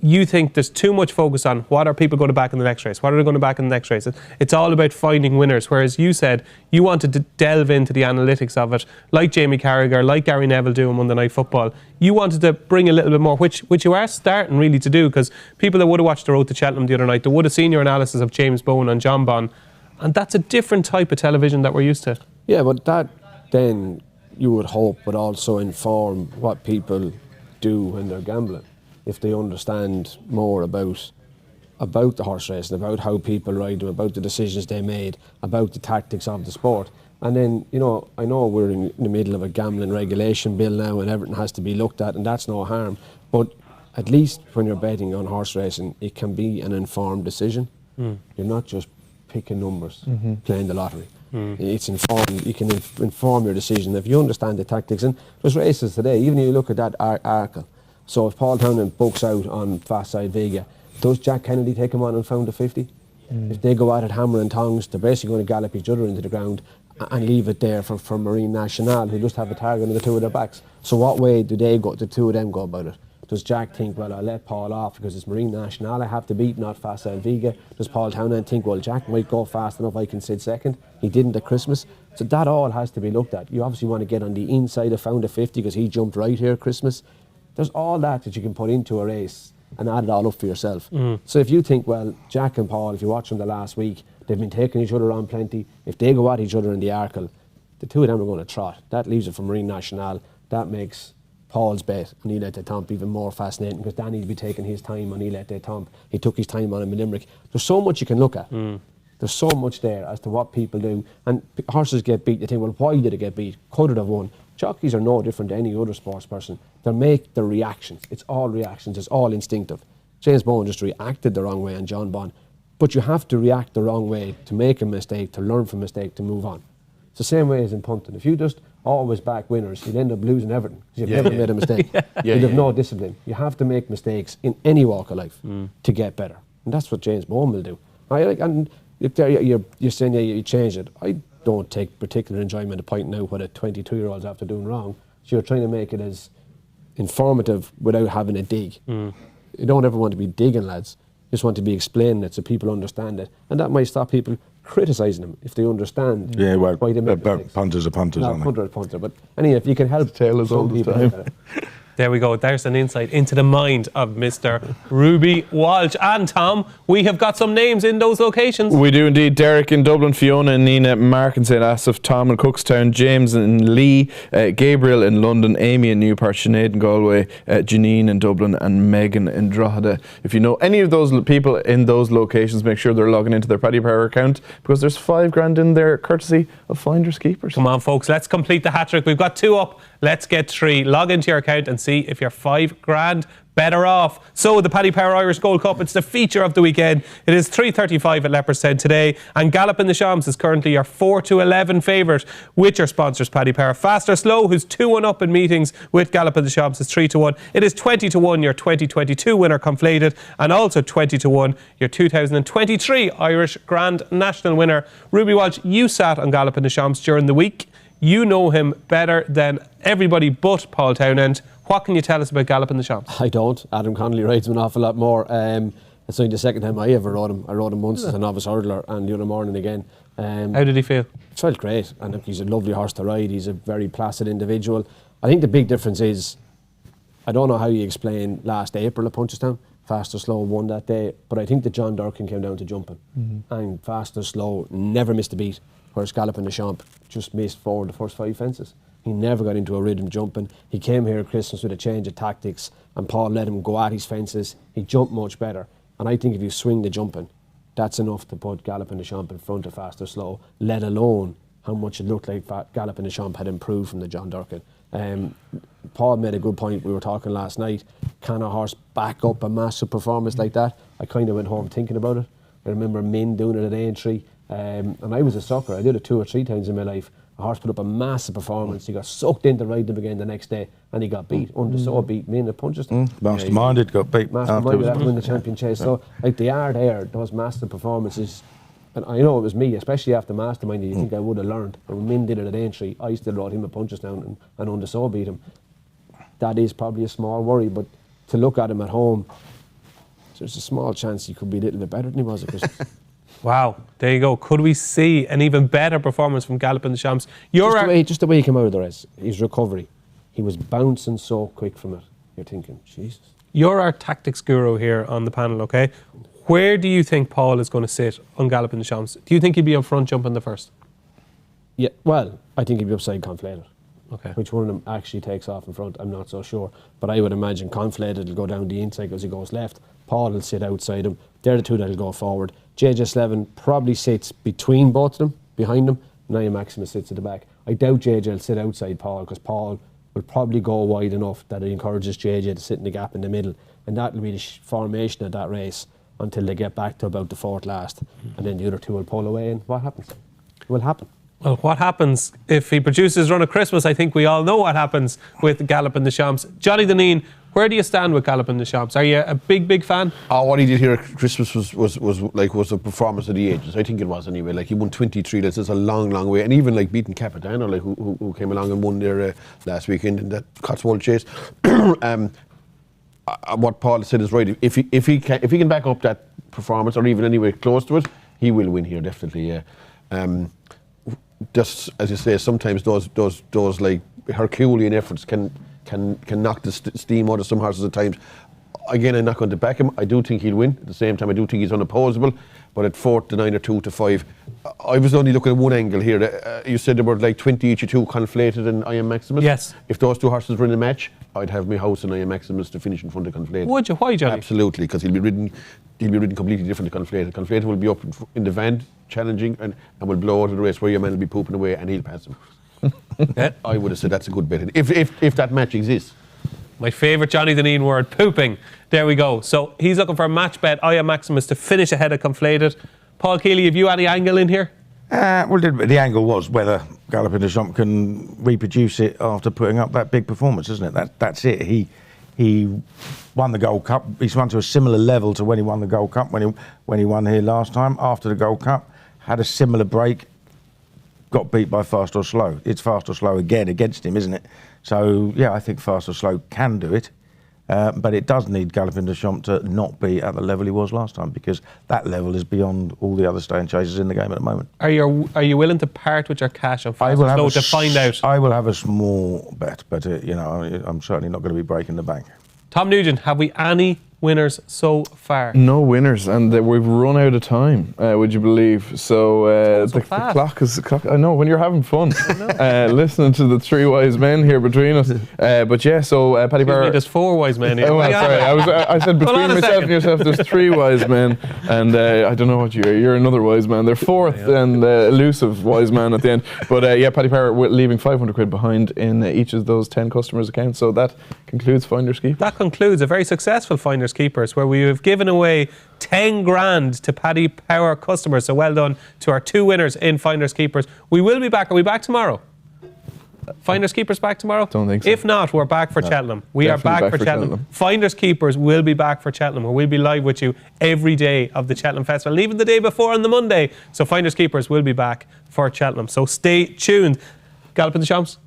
Speaker 1: you think there's too much focus on what are people going to back in the next race, what are they going to back in the next race. It's all about finding winners, whereas you said you wanted to delve into the analytics of it, like Jamie Carragher, like Gary Neville doing Monday Night Football. You wanted to bring a little bit more, which you are starting really to do, because people that would have watched the Road to Cheltenham the other night, they would have seen your analysis of James Bowen and John Bon, and that's a different type of television that we're used to.
Speaker 3: Yeah, but that then you would hope would also inform what people do when they're gambling. If they understand more about the horse racing, about how people ride them, about the decisions they made, about the tactics of the sport. And then, you know, I know we're in the middle of a gambling regulation bill now and everything has to be looked at, and that's no harm. But at least when you're betting on horse racing, it can be an informed decision. You're not just picking numbers, playing the lottery. It's informed. You can inform your decision if you understand the tactics. And there's races today, even if you look at that Arkle. So if Paul Townend books out on Fast Side Vega, does Jack Kennedy take him on and found a 50? If they go at it hammer and tongs, they're basically going to gallop each other into the ground and leave it there for Marine National, who just have a target on the two of their backs. So what way do the two of them go about it? Does Jack think, well, I'll let Paul off because it's Marine National I have to beat, not Fast Side Vega? Does Paul Townend think, well, Jack might go fast enough, I can sit second? He didn't at Christmas. So that all has to be looked at. You obviously want to get on the inside of found a 50 because he jumped right here at Christmas. There's all that you can put into a race and add it all up for yourself. So if you think, well, Jack and Paul, if you watch them the last week, they've been taking each other on plenty. If they go at each other in the Arkle, the two of them are going to trot. That leaves it for Marine National. That makes Paul's bet on He Let the Thump even more fascinating because Danny'd be taking his time on He Let the Thump. He took his time on him in Limerick. There's so much you can look at. There's so much there as to what people do. And horses get beat. You think, well, why did it get beat? Could it have won? Jockeys are no different to any other sports person. They make the reactions. It's all reactions. It's all instinctive. James Bowen just reacted the wrong way on John Bond. But you have to react the wrong way to make a mistake, to learn from a mistake, to move on. It's the same way as in punting. If you just always back winners, you'd end up losing everything because you've never made a mistake. You'd have no discipline. You have to make mistakes in any walk of life to get better. And that's what James Bowen will do. And you're saying you change it. I don't take particular enjoyment of pointing out what a 22-year-old's after doing wrong. So you're trying to make it as informative without having a dig. You don't ever want to be digging, lads. You just want to be explaining it so people understand it. And that might stop people criticising them if they understand why they make mistakes.
Speaker 5: Punters are punters, aren't they?
Speaker 3: Punter are punter. But anyway, if you can help some people.
Speaker 1: There we go. There's an insight into the mind of Mr. Ruby Walsh. And Tom, we have got some names in those locations.
Speaker 2: We do indeed. Derek in Dublin, Fiona and Nina, Mark in St. Asaph, Tom in Cookstown, James in Lee, Gabriel in London, Amy in Newport, Sinead in Galway, Janine in Dublin and Megan in Drogheda. If you know any of those people in those locations, make sure they're logging into their Paddy Power account because there's $5,000 in there courtesy of Finders Keepers.
Speaker 1: Come on, folks. Let's complete the hat-trick. We've got 2 up. Let's get 3. Log into your account and see if you're $5,000 better off. So the Paddy Power Irish Gold Cup, it's the feature of the weekend. It is 3:35 at Leopardstown today, and Gallop in the Shams is currently your 4-11 favourite with your sponsors Paddy Power. Fast or Slow, who's 2-1 up in meetings with Gallop in the Shams, is 3-1. It is 20-1 your 2022 winner conflated, and also 20-1 your 2023 Irish Grand National winner. Ruby Walsh, you sat on Gallop in the Shams during the week. You know him better than everybody but Paul Townend. What can you tell us about Gallop in the Shams?
Speaker 3: I don't. Adam Connolly rides him an awful lot more. It's only the second time I ever rode him. I rode him once as a novice hurdler and the other morning again.
Speaker 1: How did he feel?
Speaker 3: Felt great. And look, he's a lovely horse to ride. He's a very placid individual. I think the big difference is, I don't know how you explain last April at Punchestown. Fast or Slow won that day. But I think that John Durkin came down to jumping. And Fast or Slow never missed a beat. Whereas Gallop in the Champ just missed forward the first 5 fences. He never got into a rhythm jumping. He came here at Christmas with a change of tactics and Paul let him go at his fences. He jumped much better. And I think if you swing the jumping, that's enough to put Gallop in the Champ in front of Fast or Slow, let alone how much it looked like Gallop in the Champ had improved from the John Durkin. Paul made a good point. We were talking last night. Can a horse back up a massive performance like that? I kind of went home thinking about it. I remember Min doing it at A&3. And I was a sucker. I did it 2 or 3 times in my life. A horse put up a massive performance. He got sucked into riding him again the next day, and he got beat. So beat me in the punches.
Speaker 5: Masterminded got beat.
Speaker 3: Masterminded had to win the champion chase. So like they are there. Those massive performances. And I know it was me, especially after Mastermind. You think I would have learned. And when Min did it at Aintree, I still rode him at Punchestown and Undersaw beat him. That is probably a small worry, but to look at him at home, there's a small chance he could be a little bit better than he was at Christmas.
Speaker 1: Wow, there you go. Could we see an even better performance from Gallop in the Shams?
Speaker 3: Just the way he came out of the race, his recovery, he was bouncing so quick from it. You're thinking, Jesus.
Speaker 1: You're our tactics guru here on the panel, okay? Where do you think Paul is going to sit on Gallop in the Shams? Do you think he'd be up front jumping the first?
Speaker 3: Yeah, well, I think he'd be upside conflated.
Speaker 1: Okay.
Speaker 3: Which one of them actually takes off in front, I'm not so sure. But I would imagine Conflated will go down the inside as he goes left. Paul will sit outside him. They're the two that'll go forward. JJ Slevin probably sits between both of them, behind them. Nia Maximus sits at the back. I doubt JJ will sit outside Paul, because Paul will probably go wide enough that it encourages JJ to sit in the gap in the middle. And that will be the formation of that race until they get back to about the fourth last. And then the other two will pull away, and what happens? It will happen.
Speaker 1: Well, what happens if he produces Run of Christmas? I think we all know what happens with Galloping the Champs. Johnny Dineen, where do you stand with Galloping the Champs? Are you a big fan?
Speaker 4: Oh, what he did here at Christmas was a performance of the ages. I think it was anyway. Like, he won 23. That's a long way. And even like beating Capitano, like who came along and won there last weekend in that Cotswold Chase. What Paul said is right. If he can back up that performance, or even anywhere close to it, he will win here definitely. Yeah. Just as you say, sometimes those like Herculean efforts can knock the steam out of some horses at times. Again, I'm not going to back him. I do think he'll win. At the same time, I do think he's unopposable. But at 4 to 9 or 2 to 5, I was only looking at one angle here. You said there were like 20 each or two, Conflated and I.N.H Maximus.
Speaker 1: Yes.
Speaker 4: If those two horses were in a match, I'd have my house and I.N.H Maximus to finish in front of Conflated.
Speaker 1: Would you? Why, Johnny?
Speaker 4: Absolutely, because he'll be ridden completely different to Conflated. Conflated will be up in the van, challenging, and will blow out of the race where your man will be pooping away and he'll pass him.
Speaker 1: Yeah.
Speaker 4: I would have said that's a good bet. If that match exists.
Speaker 1: My favourite Johnny Dineen word, pooping. There we go. So he's looking for a match bet, I.N.H Maximus, to finish ahead of Conflated. Paul Kealy, have you any angle in here?
Speaker 5: Well, the angle was whether Galloping the Champ can reproduce it after putting up that big performance, isn't it? That's it. He won the Gold Cup. He's won to a similar level to when he won the Gold Cup, when he won here last time. After the Gold Cup, had a similar break, got beat by Fast or Slow. It's Fast or Slow again against him, isn't it? So, yeah, I think Fast or Slow can do it. But it does need Galloping the Champ to not be at the level he was last time, because that level is beyond all the other staying chasers in the game at the moment.
Speaker 1: Are you willing to part with your cash on Fast or Slow to find out?
Speaker 5: I will have a small bet, but I'm certainly not going to be breaking the bank. Tom
Speaker 1: Nugent, have we any winners so far?
Speaker 2: No winners, and we've run out of time, would you believe? So the clock is... I know, when you're having fun, listening to the three wise men here between us. But yeah, so Paddy Power...
Speaker 1: There's four wise men here.
Speaker 2: Oh, well, sorry, I said between myself and yourself, there's three wise men, and I don't know what you're another wise man. They're fourth and elusive wise man at the end. But yeah, Paddy Power, we're leaving 500 quid behind in each of those 10 customers' accounts. So that concludes Finders Keepers.
Speaker 1: That concludes a very successful Finders Keepers, where we have given away 10 grand to Paddy Power customers. So well done to our two winners in Finders Keepers. We will be back. Are we back tomorrow? Finders Keepers back tomorrow?
Speaker 2: Don't think so.
Speaker 1: If not, we're back for Cheltenham. We are back for Cheltenham. Finders Keepers will be back for Cheltenham, where we'll be live with you every day of the Cheltenham Festival, and even the day before on the Monday. So Finders Keepers will be back for Cheltenham. So stay tuned. Galloping the Champs?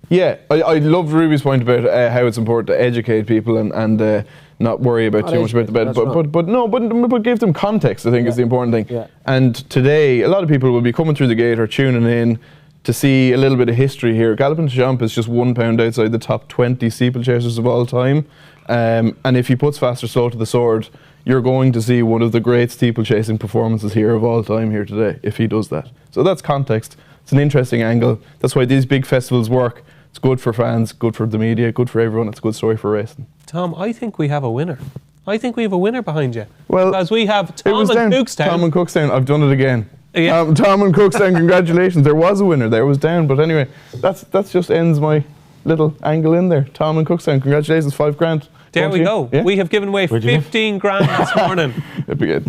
Speaker 2: Yeah, I love Ruby's point about how it's important to educate people and not worry about too much about the bet, but give them context, I think, is the important thing.
Speaker 3: Yeah.
Speaker 2: And today, a lot of people will be coming through the gate or tuning in to see a little bit of history here. Galloping the Champ is just £1 outside the top 20 steeplechasers of all time. And if he puts Fast or Slow to the sword, you're going to see one of the great steeplechasing performances here of all time here today, if he does that. So that's context. It's an interesting angle. That's why these big festivals work. It's good for fans, good for the media, good for everyone. It's a good story for racing.
Speaker 1: Tom, I think we have a winner. I think we have a winner behind you.
Speaker 2: Well,
Speaker 1: because we have Tom and Cookstown.
Speaker 2: Tom and Cookstown. I've done it again.
Speaker 1: Yeah.
Speaker 2: Tom and Cookstown, congratulations. There was a winner. There was down. But anyway, that's just ends my little angle in there. Tom and Cookstown, congratulations, 5 grand.
Speaker 1: There we go. Yeah? We have given away 15 grand this morning.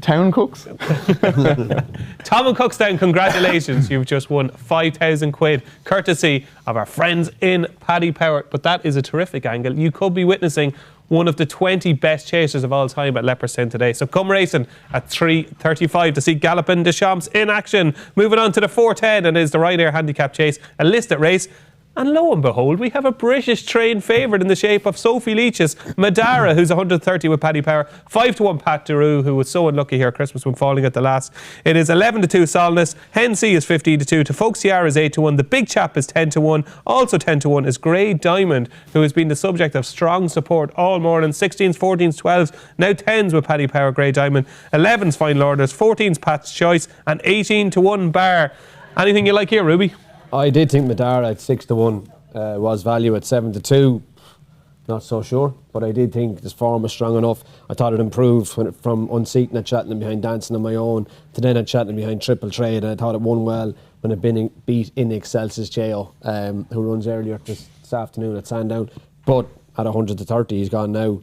Speaker 2: Town Cooks.
Speaker 1: Tom and Cookstown, congratulations. You've just won 5,000 quid, courtesy of our friends in Paddy Power. But that is a terrific angle. You could be witnessing one of the 20 best chasers of all time at Leopardstown today. So come racing at 3:35 to see Galloping the Champs in action. Moving on to the 4:10, and it is the Ryanair Handicap Chase, a listed race. And lo and behold, we have a British trained favourite in the shape of Sophie Leach's Madara, who's 130 with Paddy Power. 5-1 Pat Deroux, who was so unlucky here at Christmas when falling at the last. It is 11-2 Solness. Hensey is 15-2. To Folksiara is 8-1. The Big Chap is 10-1. Also 10-1 is Grey Diamond, who has been the subject of strong support all morning. 16s, 14s, 12s, now 10s with Paddy Power, Grey Diamond. 11s Final Orders, 14s Pat's Choice, and 18-1 Bar. Anything you like here, Ruby?
Speaker 3: I did think Madara at 6-1 was value at 7-2. Not so sure, but I did think this form was strong enough. I thought it improved from unseating at Cheltenham behind Dancing on my own to then at Cheltenham behind Triple Trade, and I thought it won well when it beat In Excelsis Jo, who runs earlier this afternoon at Sandown. But at 100-30, he's gone now.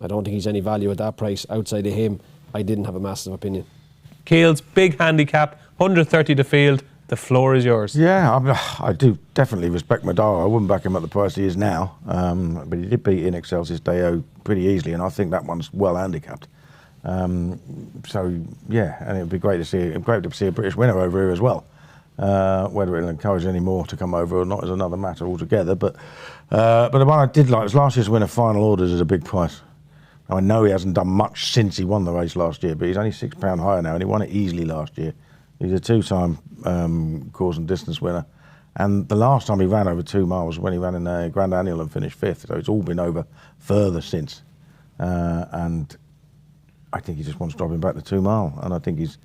Speaker 3: I don't think he's any value at that price. Outside of him, I didn't have a massive opinion.
Speaker 1: Keels, big handicap, 130 to field. The floor is yours.
Speaker 5: Yeah, I do definitely respect Madara. I wouldn't back him at the price he is now, but he did beat In Excelsis Deo pretty easily, and I think that one's well handicapped. So yeah, and it'd be great to see a British winner over here as well. Whether it'll encourage any more to come over or not is another matter altogether. But the one I did like was last year's winner, Final Orders, is a big price. Now, I know he hasn't done much since he won the race last year, but he's only £6 higher now, and he won it easily last year. He's a two-time course and distance winner. And the last time he ran over 2 miles was when he ran in a Grand Annual and finished 5th. So it's all been over further since. And I think he just wants to drop him back to 2 mile. And I think he's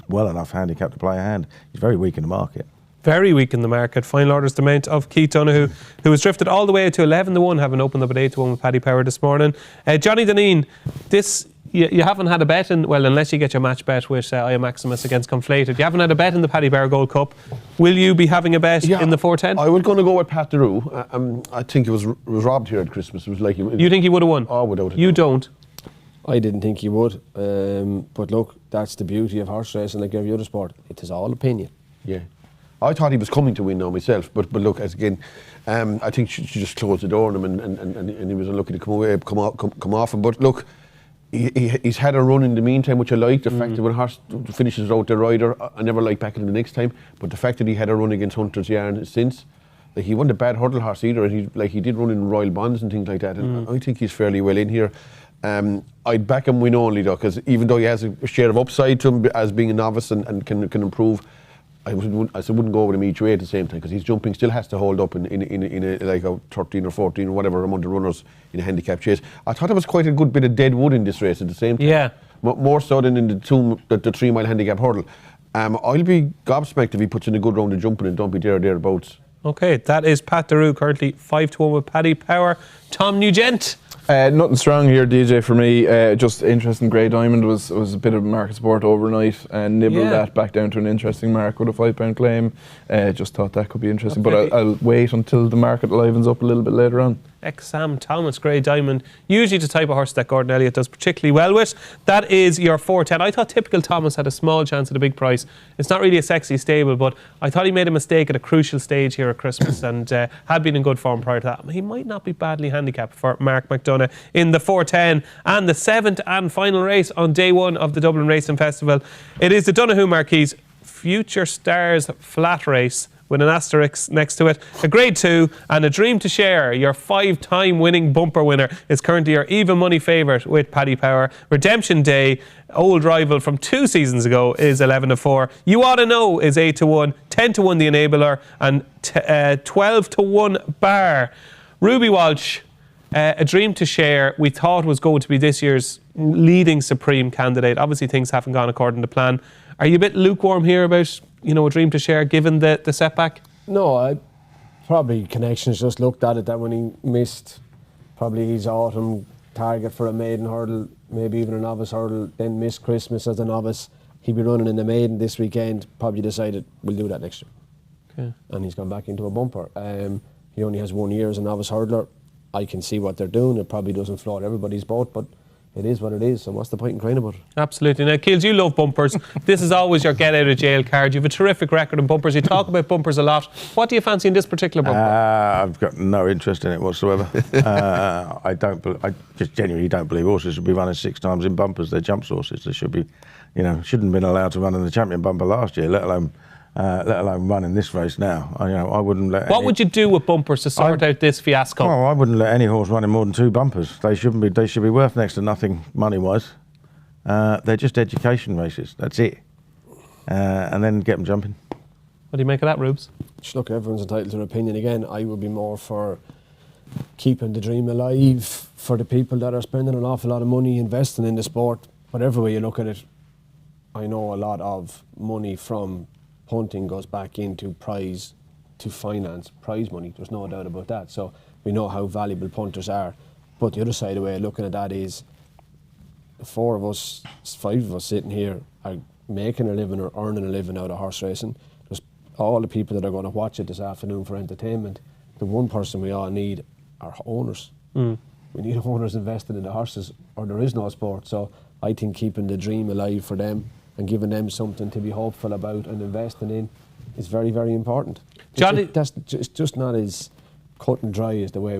Speaker 5: well enough handicapped to play a hand. He's very weak in the market. Very
Speaker 1: weak in the market. Final Orders the mount of Keith Donohue, who was drifted all the way to 11-1, having opened up at 8-1 with Paddy Power this morning. Johnny Dineen, this... You haven't had a bet in, well, unless you get your match bet with I.N.H Maximus against Conflated. You haven't had a bet in the Paddy Power Gold Cup. Will you be having a bet in the 410?
Speaker 4: I was going to go with Pat Deroo. I think it was robbed here at Christmas. It was like
Speaker 1: you think he would have won?
Speaker 4: Oh, without it.
Speaker 1: You don't?
Speaker 3: I didn't think he would. But look, that's the beauty of horse racing, like every other sport. It is all opinion.
Speaker 4: Yeah. I thought he was coming to win now myself, but look, as again, I think she just closed the door on him, and he was unlucky to come off him. But look, he's had a run in the meantime, which I like. The fact that when a horse finishes out the rider, I never like backing him the next time. But the fact that he had a run against Hunter's Yarn since, like, he wasn't a bad hurdle horse either. He did run in Royal Bonds and things like that. And I think he's fairly well in here. I'd back him win only though, because even though he has a share of upside to him as being a novice and can improve, I wouldn't go with him each way at the same time, because his jumping still has to hold up in a like a 13 or 14 or whatever among the runners in a handicap chase. I thought it was quite a good bit of dead wood in this race at the same time.
Speaker 1: Yeah.
Speaker 4: More so than in the 3 mile handicap hurdle. I'll be gobsmacked if he puts in a good round of jumping and don't be thereabouts.
Speaker 1: Okay, that is Pat Deroo, currently 5-1 with Paddy Power. Tom Nugent.
Speaker 2: Nothing strong here, DJ, for me. Just interesting. Grey Diamond was a bit of market support overnight and nibbled that back down to an interesting mark with a £5 claim. Just thought that could be interesting, but I'll wait until the market livens up a little bit later on.
Speaker 1: Sam Thomas, Grey Diamond, usually the type of horse that Gordon Elliott does particularly well with. That is your 410. I thought Typical Thomas had a small chance at a big price. It's not really a sexy stable, but I thought he made a mistake at a crucial stage here at Christmas and had been in good form prior to that. He might not be badly handicapped for Mark McDonough in the 410 and the 7th and final race on day 1 of the Dublin Racing Festival. It is the Donohue Marquees Future Stars Flat Race, with an asterisk next to it, a grade 2 and a dream to share. Your 5-time winning bumper winner is currently your even money favourite with Paddy Power. Redemption Day, old rival from 2 seasons ago, is 11-4. You Ought to Know is 8-1, 10-1 the Enabler, and 12-1 Bar. Ruby Walsh, a dream to share, we thought was going to be this year's leading supreme candidate. Obviously things haven't gone according to plan. Are you a bit lukewarm here about, a dream to share given the setback?
Speaker 3: No, probably Connections just looked at it that when he missed probably his autumn target for a maiden hurdle, maybe even a novice hurdle, then missed Christmas as a novice, he'd be running in the maiden this weekend, probably decided we'll do that next year. Okay. And he's gone back into a bumper. He only has 1 year as a novice hurdler. I can see what they're doing. It probably doesn't float everybody's boat, but it is what it is, so what's the point in crying about it?
Speaker 1: Absolutely. Now, Keels, you love bumpers. This is always your get-out-of-jail card. You have a terrific record in bumpers. You talk about bumpers a lot. What do you fancy in this particular bumper?
Speaker 5: I've got no interest in it whatsoever. I just genuinely don't believe horses should be running 6 times in bumpers. They're jumps horses. They should be, shouldn't have been allowed to run in the champion bumper last year, let alone run in this race now. I wouldn't let.
Speaker 1: What would you do with bumpers to sort out this fiasco?
Speaker 5: Oh, I wouldn't let any horse run in more than 2 bumpers. They shouldn't be. They should be worth next to nothing money-wise. They're just education races. That's it. And then get them jumping.
Speaker 1: What do you make of that, Rubes?
Speaker 3: Look, everyone's entitled to their opinion. Again, I would be more for keeping the dream alive for the people that are spending an awful lot of money investing in the sport. Whatever way you look at it, I know a lot of money from punting goes back into prize to finance prize money. There's no doubt about that. So we know how valuable punters are. But the other side of the way of looking at that is 4 of us, 5 of us sitting here are making a living or earning a living out of horse racing. There's all the people that are going to watch it this afternoon for entertainment. The one person we all need are owners. We need owners investing in the horses, or there is no sport. So I think keeping the dream alive for them and giving them something to be hopeful about and investing in is very, very important.
Speaker 1: Johnny,
Speaker 3: It's just not as cut and dry as the way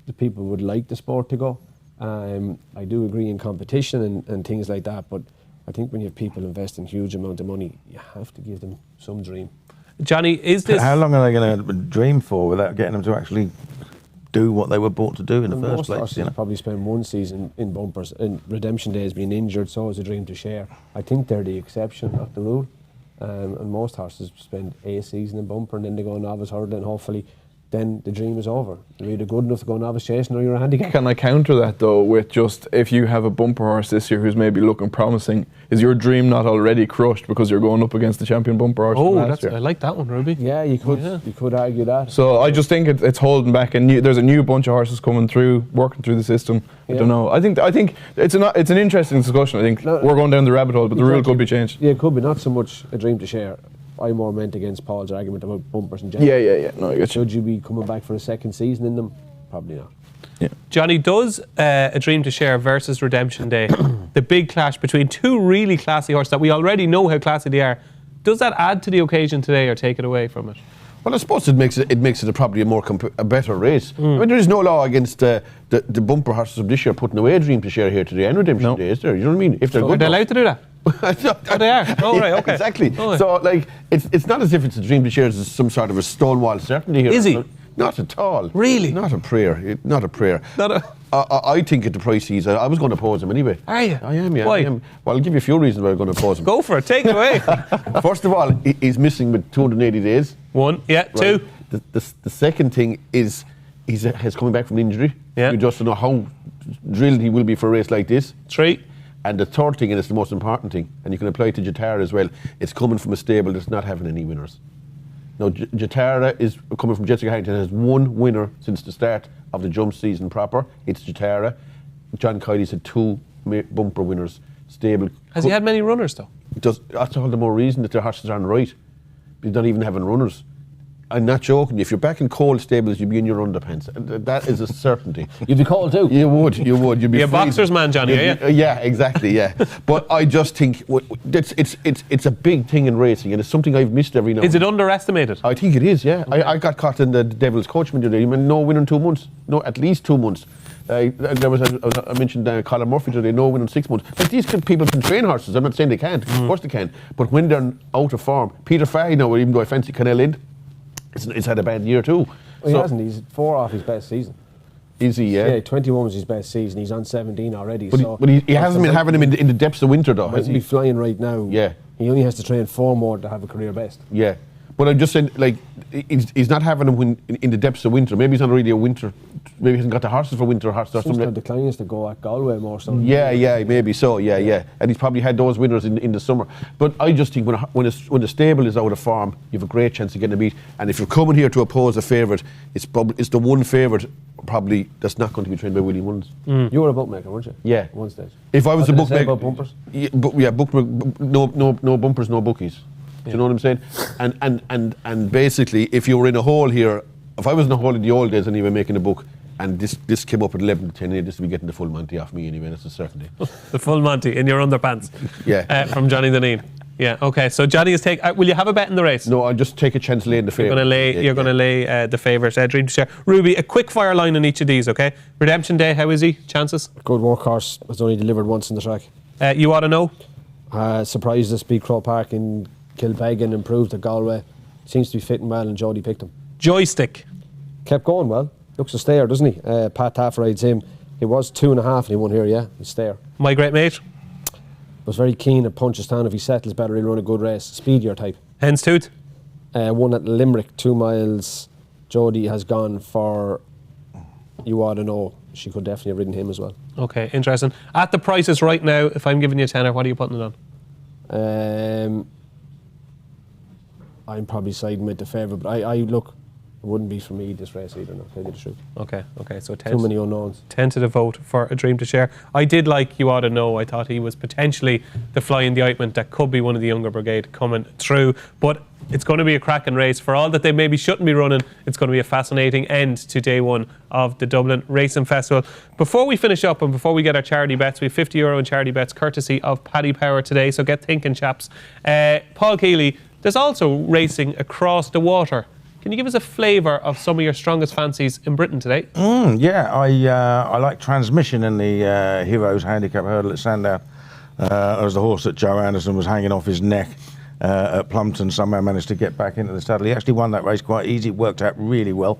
Speaker 3: the people would like the sport to go. I do agree in competition and things like that, but I think when you have people investing huge amount of money, you have to give them some dream.
Speaker 1: Johnny, is this...
Speaker 5: How long are they going to dream for without getting them to actually do what they were bought to do in the first place?
Speaker 3: Most horses probably spend one season in bumpers, and Redemption Day has been injured, so is a dream to share. I think they're the exception, not the rule. And most horses spend a season in bumper and then they go novice hurdle, and hopefully then the dream is over. You're either good enough to go novice chasing or you're a handicap.
Speaker 2: Can I counter that though with just, if you have a bumper horse this year who's maybe looking promising, is your dream not already crushed because you're going up against the champion bumper horse from last year?
Speaker 1: I like that one, Ruby.
Speaker 3: Yeah, you could argue that.
Speaker 2: So I just think it's holding back, and there's a new bunch of horses coming through, working through the system. I don't know. I think it's an interesting discussion. I think we're going down the rabbit hole, but the rule could be changed.
Speaker 3: Yeah, it could be. Not so much a dream to share. I more meant against Paul's argument about bumpers in general.
Speaker 2: Yeah. No, I get you.
Speaker 3: Should you be coming back for a second season in them? Probably not.
Speaker 2: Yeah.
Speaker 1: Johnny, does a dream to share versus Redemption Day, the big clash between two really classy horses that we already know how classy they are, does that add to the occasion today or take it away from it?
Speaker 4: Well, I suppose it makes it probably a better race. I mean, there is no law against the bumper horses of this year putting away a dream to share here today and Redemption Day, is there? You know what I mean? If they're good,
Speaker 1: are they allowed to do that? Oh, they are. Oh, right, okay.
Speaker 4: Exactly.
Speaker 1: Oh,
Speaker 4: so, like, it's not as if it's a dream to share as some sort of a stonewall certainty here.
Speaker 1: Is he?
Speaker 4: Not at all.
Speaker 1: Really?
Speaker 4: Not a prayer. Not a prayer. I think at the price he's I was going to oppose him anyway.
Speaker 1: Are you?
Speaker 4: I am, yeah.
Speaker 1: Why?
Speaker 4: I am. Well, I'll give you a few reasons why I'm going to oppose him.
Speaker 1: Go for it. Take it away.
Speaker 4: First of all, he's missing with 280 days.
Speaker 1: 1, yeah,
Speaker 4: Right.
Speaker 1: 2.
Speaker 4: The second thing is he's coming back from an injury.
Speaker 1: Yeah.
Speaker 4: You just don't know how drilled he will be for a race like this.
Speaker 1: 3.
Speaker 4: And the third thing, and it's the most important thing, and you can apply it to Jatara as well, it's coming from a stable that's not having any winners. Now, Jatara is coming from Jessica Harrington, has one winner since the start of the jump season proper. It's Jatara. John Kealy's had 2 bumper winners. Stable.
Speaker 1: Has he had many runners, though?
Speaker 4: That's all the more reason that the horses aren't right. He's not even having runners. I'm not joking. If you're back in cold stables, you'd be in your underpants. That is a certainty.
Speaker 3: You'd be cold too.
Speaker 4: You would. You'd be
Speaker 1: a boxer's man, Johnny, are you?
Speaker 4: Yeah, exactly, yeah. But I just think it's a big thing in racing, and it's something I've missed every now and
Speaker 1: Is it underestimated?
Speaker 4: I think it is, yeah. Okay. I got caught in the devil's coachman today. I mean, no win in 2 months. No, at least 2 months. I mentioned Colin Murphy today, no win in 6 months. But these people can train horses. I'm not saying they can't. Of course they can. But when they're out of form, Peter Farry now, even though I fancy Canal End, it's had a bad year too.
Speaker 3: Well, he hasn't. He's 4 off his best season.
Speaker 4: Is he? Yeah.
Speaker 3: Yeah, 21 was his best season. He's on 17 already.
Speaker 4: But he hasn't been having him in the depths of winter though.
Speaker 3: He'll be flying right now.
Speaker 4: Yeah.
Speaker 3: He only has to train 4 more to have a career best.
Speaker 4: Yeah. But I'm just saying, like, he's not having him when in the depths of winter. Maybe he's not really a winter. Maybe he hasn't got the horses for winter horses or something.
Speaker 3: The clients to go at Galway more so.
Speaker 4: Yeah, maybe so. Yeah. And he's probably had those winners in the summer. But I just think when the stable is out of form, you have a great chance of getting a beat. And if you're coming here to oppose a favourite, it's the one favourite probably that's not going to be trained by Willie Mullins.
Speaker 3: You were a bookmaker, weren't you?
Speaker 4: Yeah.
Speaker 3: At one stage.
Speaker 4: If I was a bookmaker,
Speaker 3: about bumpers?
Speaker 4: no bumpers, no bookies. Do you know what I'm saying? And basically, if you were in a hole here, if I was in a hole in the old days and you were making a book, and this came up at 11 to 10, this would be getting the full Monty off me anyway. That's a certainty.
Speaker 1: The full Monty in your underpants.
Speaker 4: Yeah.
Speaker 1: From Johnny Dineen. Yeah. Okay. So Johnny is will you have a bet in the race?
Speaker 4: No, I'll just take a chance laying the favourite.
Speaker 1: You're going to lay the favourite. Dream to share. Ruby, a quick fire line on each of these. Okay. Redemption Day. How is he? Chances?
Speaker 3: Good workhorse. Was only delivered once in the track.
Speaker 1: You ought to know.
Speaker 3: Surprised us beat Crow Park in Kilbeggan, improved at Galway. Seems to be fitting well, and Jody picked him.
Speaker 1: Joystick.
Speaker 3: Kept going well. Looks a stayer, doesn't he? Pat Taff rides him. He was 2.5 and he won here, yeah. He's stayer.
Speaker 1: My great mate.
Speaker 3: Was very keen at Punchestown. If he settles better, he'll run a good race. Speedier type.
Speaker 1: Hen's Tooth.
Speaker 3: One at Limerick, 2 miles. Jody has gone for You Ought to Know. She could definitely have ridden him as well.
Speaker 1: Okay, interesting. At the prices right now, if I'm giving you a tenner, what are you putting it on?
Speaker 3: I'm probably siding with the favourite, but I look, it wouldn't be for me this race either, no, to tell you the truth.
Speaker 1: Okay, so
Speaker 3: too many unknowns.
Speaker 1: Tentative vote for A Dream to Share. I did like You Ought to Know. I thought he was potentially the fly in the ointment that could be one of the younger brigade coming through, but it's going to be a cracking race. For all that they maybe shouldn't be running, it's going to be a fascinating end to day one of the Dublin Racing Festival. Before we finish up and before we get our charity bets, we have €50 in charity bets courtesy of Paddy Power today, so get thinking, chaps. Paul Kealy, there's also racing across the water. Can you give us a flavour of some of your strongest fancies in Britain today?
Speaker 5: Yeah, I like Transmission in the Heroes Handicap Hurdle at Sandown. There was the horse that Joe Anderson was hanging off his neck at Plumpton, somehow managed to get back into the saddle. He actually won that race quite easy, it worked out really well.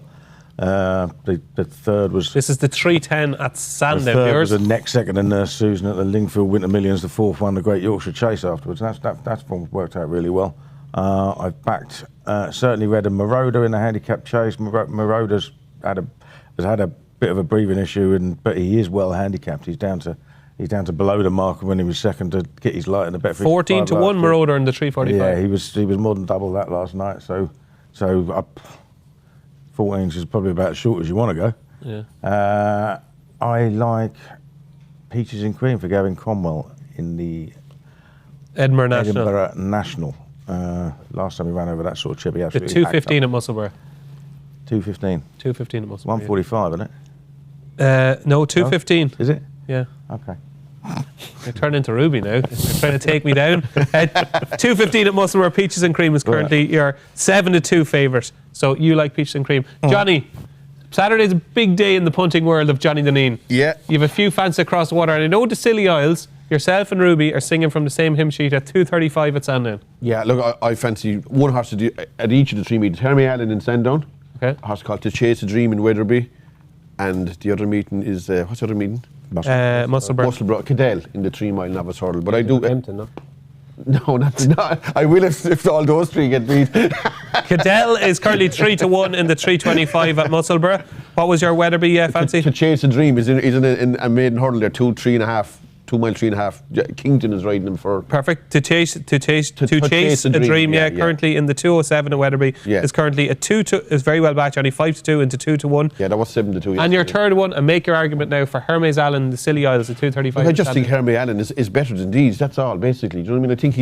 Speaker 5: The third was...
Speaker 1: This is the 310 at Sandown.
Speaker 5: The third was a neck second and Nurse Susan at the Lingfield Winter Millions. The fourth one, the Great Yorkshire Chase afterwards. That's one worked out really well. I've backed certainly Red and Marauder in the handicap chase. Marauder's has had a bit of a breathing issue, but he is well handicapped. He's down to below the marker when he was second to get his light in the bet.
Speaker 1: 14 to 1 Marauder in the 345.
Speaker 5: Yeah, he was more than double that last night. So 14 is probably about as short as you want to go.
Speaker 1: Yeah.
Speaker 5: I like Peaches and Cream for Gavin Cromwell in the
Speaker 1: Edinburgh
Speaker 5: National. Last time he ran over that sort of chip, he
Speaker 1: the
Speaker 5: absolutely
Speaker 1: 215 at Musselburgh.
Speaker 5: 215.
Speaker 1: 215 at Musselburgh.
Speaker 5: 145, isn't it?
Speaker 1: No, 215.
Speaker 5: Is it?
Speaker 1: Yeah.
Speaker 5: Okay.
Speaker 1: I turned into Ruby now. They're trying to take me down. 215 at Musselburgh. Peaches and Cream is currently your 7-2 favourite. So you like Peaches and Cream. Johnny, Saturday's a big day in the punting world of Johnny Dineen.
Speaker 2: Yeah.
Speaker 1: You have a few fans across the water, and I know the Silly Isles, yourself and Ruby are singing from the same hymn sheet at 2:35 at Sandown.
Speaker 4: Yeah, look, I fancy one horse to do at each of the three meetings. Hermie Allen in Sandown.
Speaker 1: Okay.
Speaker 4: A horse called To Chase a Dream in Wetherby. And the other meeting is, what's the other meeting?
Speaker 1: Musselburgh.
Speaker 4: Cadell in the 3 mile novice hurdle. But I do...
Speaker 3: Empton, no?
Speaker 4: No, not. I will if all those three get beat.
Speaker 1: Cadell is currently 3 to 1 in the 325 at Musselburgh. What was your Wetherby fancy?
Speaker 4: To Chase a Dream is in a maiden hurdle there, 2 mile 3.5. Kington is riding him for...
Speaker 1: Perfect. To chase a dream. Yeah, currently in the 207 at Wetherby.
Speaker 4: Yeah.
Speaker 1: Is currently a 2 to... is very well back, Johnny. 5 to 2 into 2 to 1.
Speaker 4: Yeah, that was 7 to 2.
Speaker 1: And your third one, and make your argument now for Hermes Allen, the Silly Isles at 235.
Speaker 4: I just think Hermie Allen is better than these. That's all, basically. Do you know what I mean? I think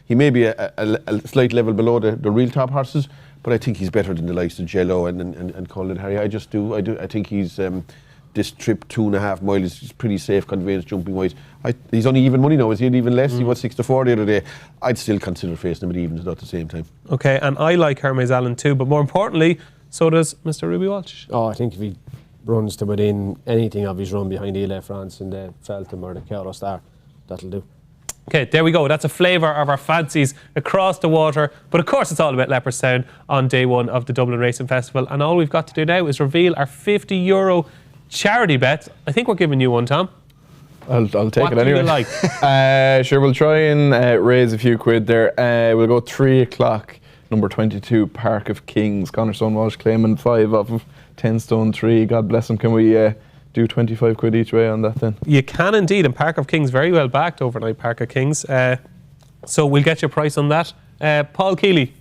Speaker 4: he may be a slight level below the real top horses, but I think he's better than the likes of Jello and Colin Harry. I just do. I think he's this trip 2.5 miles is pretty safe conveyance jumping wise. He's only even money now. Is he even less? He was 6 to 4 the other day. I'd still consider facing him at evens at the same time. Okay,
Speaker 1: and I like Hermes Allen too, but more importantly, so does Mr. Ruby Walsh.
Speaker 3: Oh, I think if he runs to within anything of his run behind Ile France and the Feltham or the Caro Star, that'll do.
Speaker 1: Okay, there we go. That's a flavour of our fancies across the water. But of course, it's all about Leopardstown on day one of the Dublin Racing Festival. And all we've got to do now is reveal our €50 charity bet. I think we're giving you one, Tom.
Speaker 2: I'll take
Speaker 1: what
Speaker 2: it anyway.
Speaker 1: What do you like?
Speaker 2: Sure, we'll try and raise a few quid there. We'll go 3 o'clock, number 22, Park of Kings. Conor Stonewalsh claiming 5 off of 10 stone 3. God bless him. Can we do 25 quid each way on that then?
Speaker 1: You can indeed, and Park of Kings very well backed overnight, Park of Kings. So we'll get your price on that. Paul Kealy.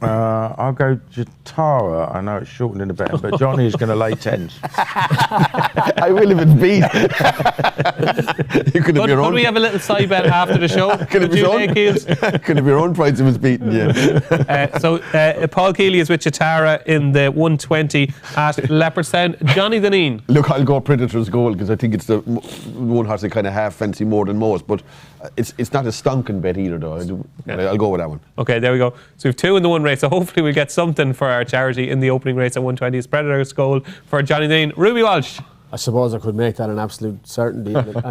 Speaker 5: I'll go Jatara. I know it's shortened in a bit, but Johnny is going to lay 10s.
Speaker 4: I will if it's beat. You could have your own.
Speaker 1: Could we have a little side bet after the show?
Speaker 4: Could have your own price if it was beaten, yeah.
Speaker 1: So Paul Kealy is with Jatara in the 120 at Leopardstown. Johnny Dineen.
Speaker 4: Look, I'll go Predator's Goal because I think it's the one horse I kind of half fancy more than most, but it's not a stonking bet either, though. I'll go with that one.
Speaker 1: Okay, there we go. So we have 2 in the 1 race, so hopefully we'll get something for our charity in the opening race at 120. It's Predator's Goal for Johnny Dineen. Ruby Walsh.
Speaker 3: I suppose I could make that an absolute certainty.
Speaker 1: Definitely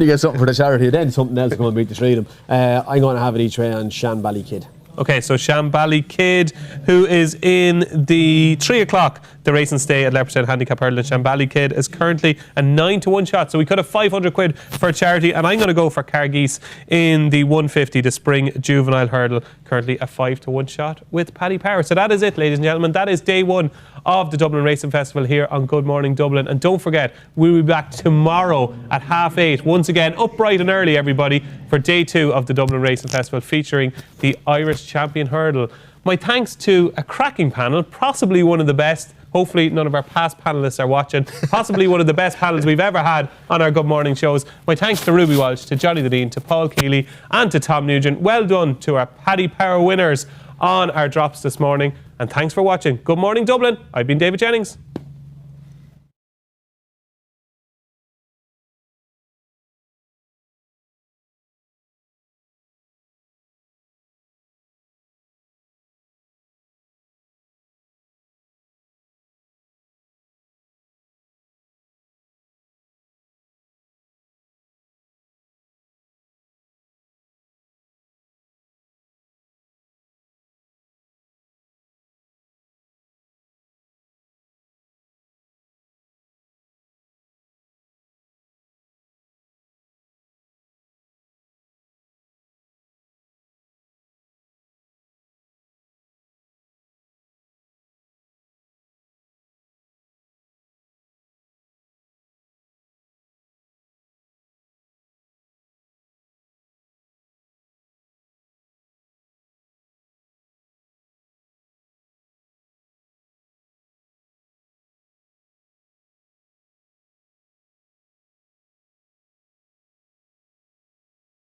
Speaker 3: get something for the charity, then something else going to beat the three of them. I'm going to have it each way on Shanbally Kid.
Speaker 1: Okay, so Shambally Kid, who is in the 3 o'clock, the racing stay at Leopardstown Handicap Hurdle. Shambally Kid is currently a 9 to 1 shot, so we could have 500 quid for charity, and I'm going to go for Cargeese in the 150, the Spring Juvenile Hurdle, currently a 5-1 shot with Paddy Power. So that is it, ladies and gentlemen. That is day one of the Dublin Racing Festival here on Good Morning Dublin. And don't forget, we'll be back tomorrow at 8:30. Once again, up bright and early, everybody, for day two of the Dublin Racing Festival, featuring the Irish Champion Hurdle. My thanks to a cracking panel, possibly one of the best. Hopefully none of our past panellists are watching. Possibly one of the best panels we've ever had on our Good Morning shows. My thanks to Ruby Walsh, to Johnny Dineen, to Paul Kealy and to Tom Nugent. Well done to our Paddy Power winners on our drops this morning. And thanks for watching Good Morning Dublin. I've been David Jennings.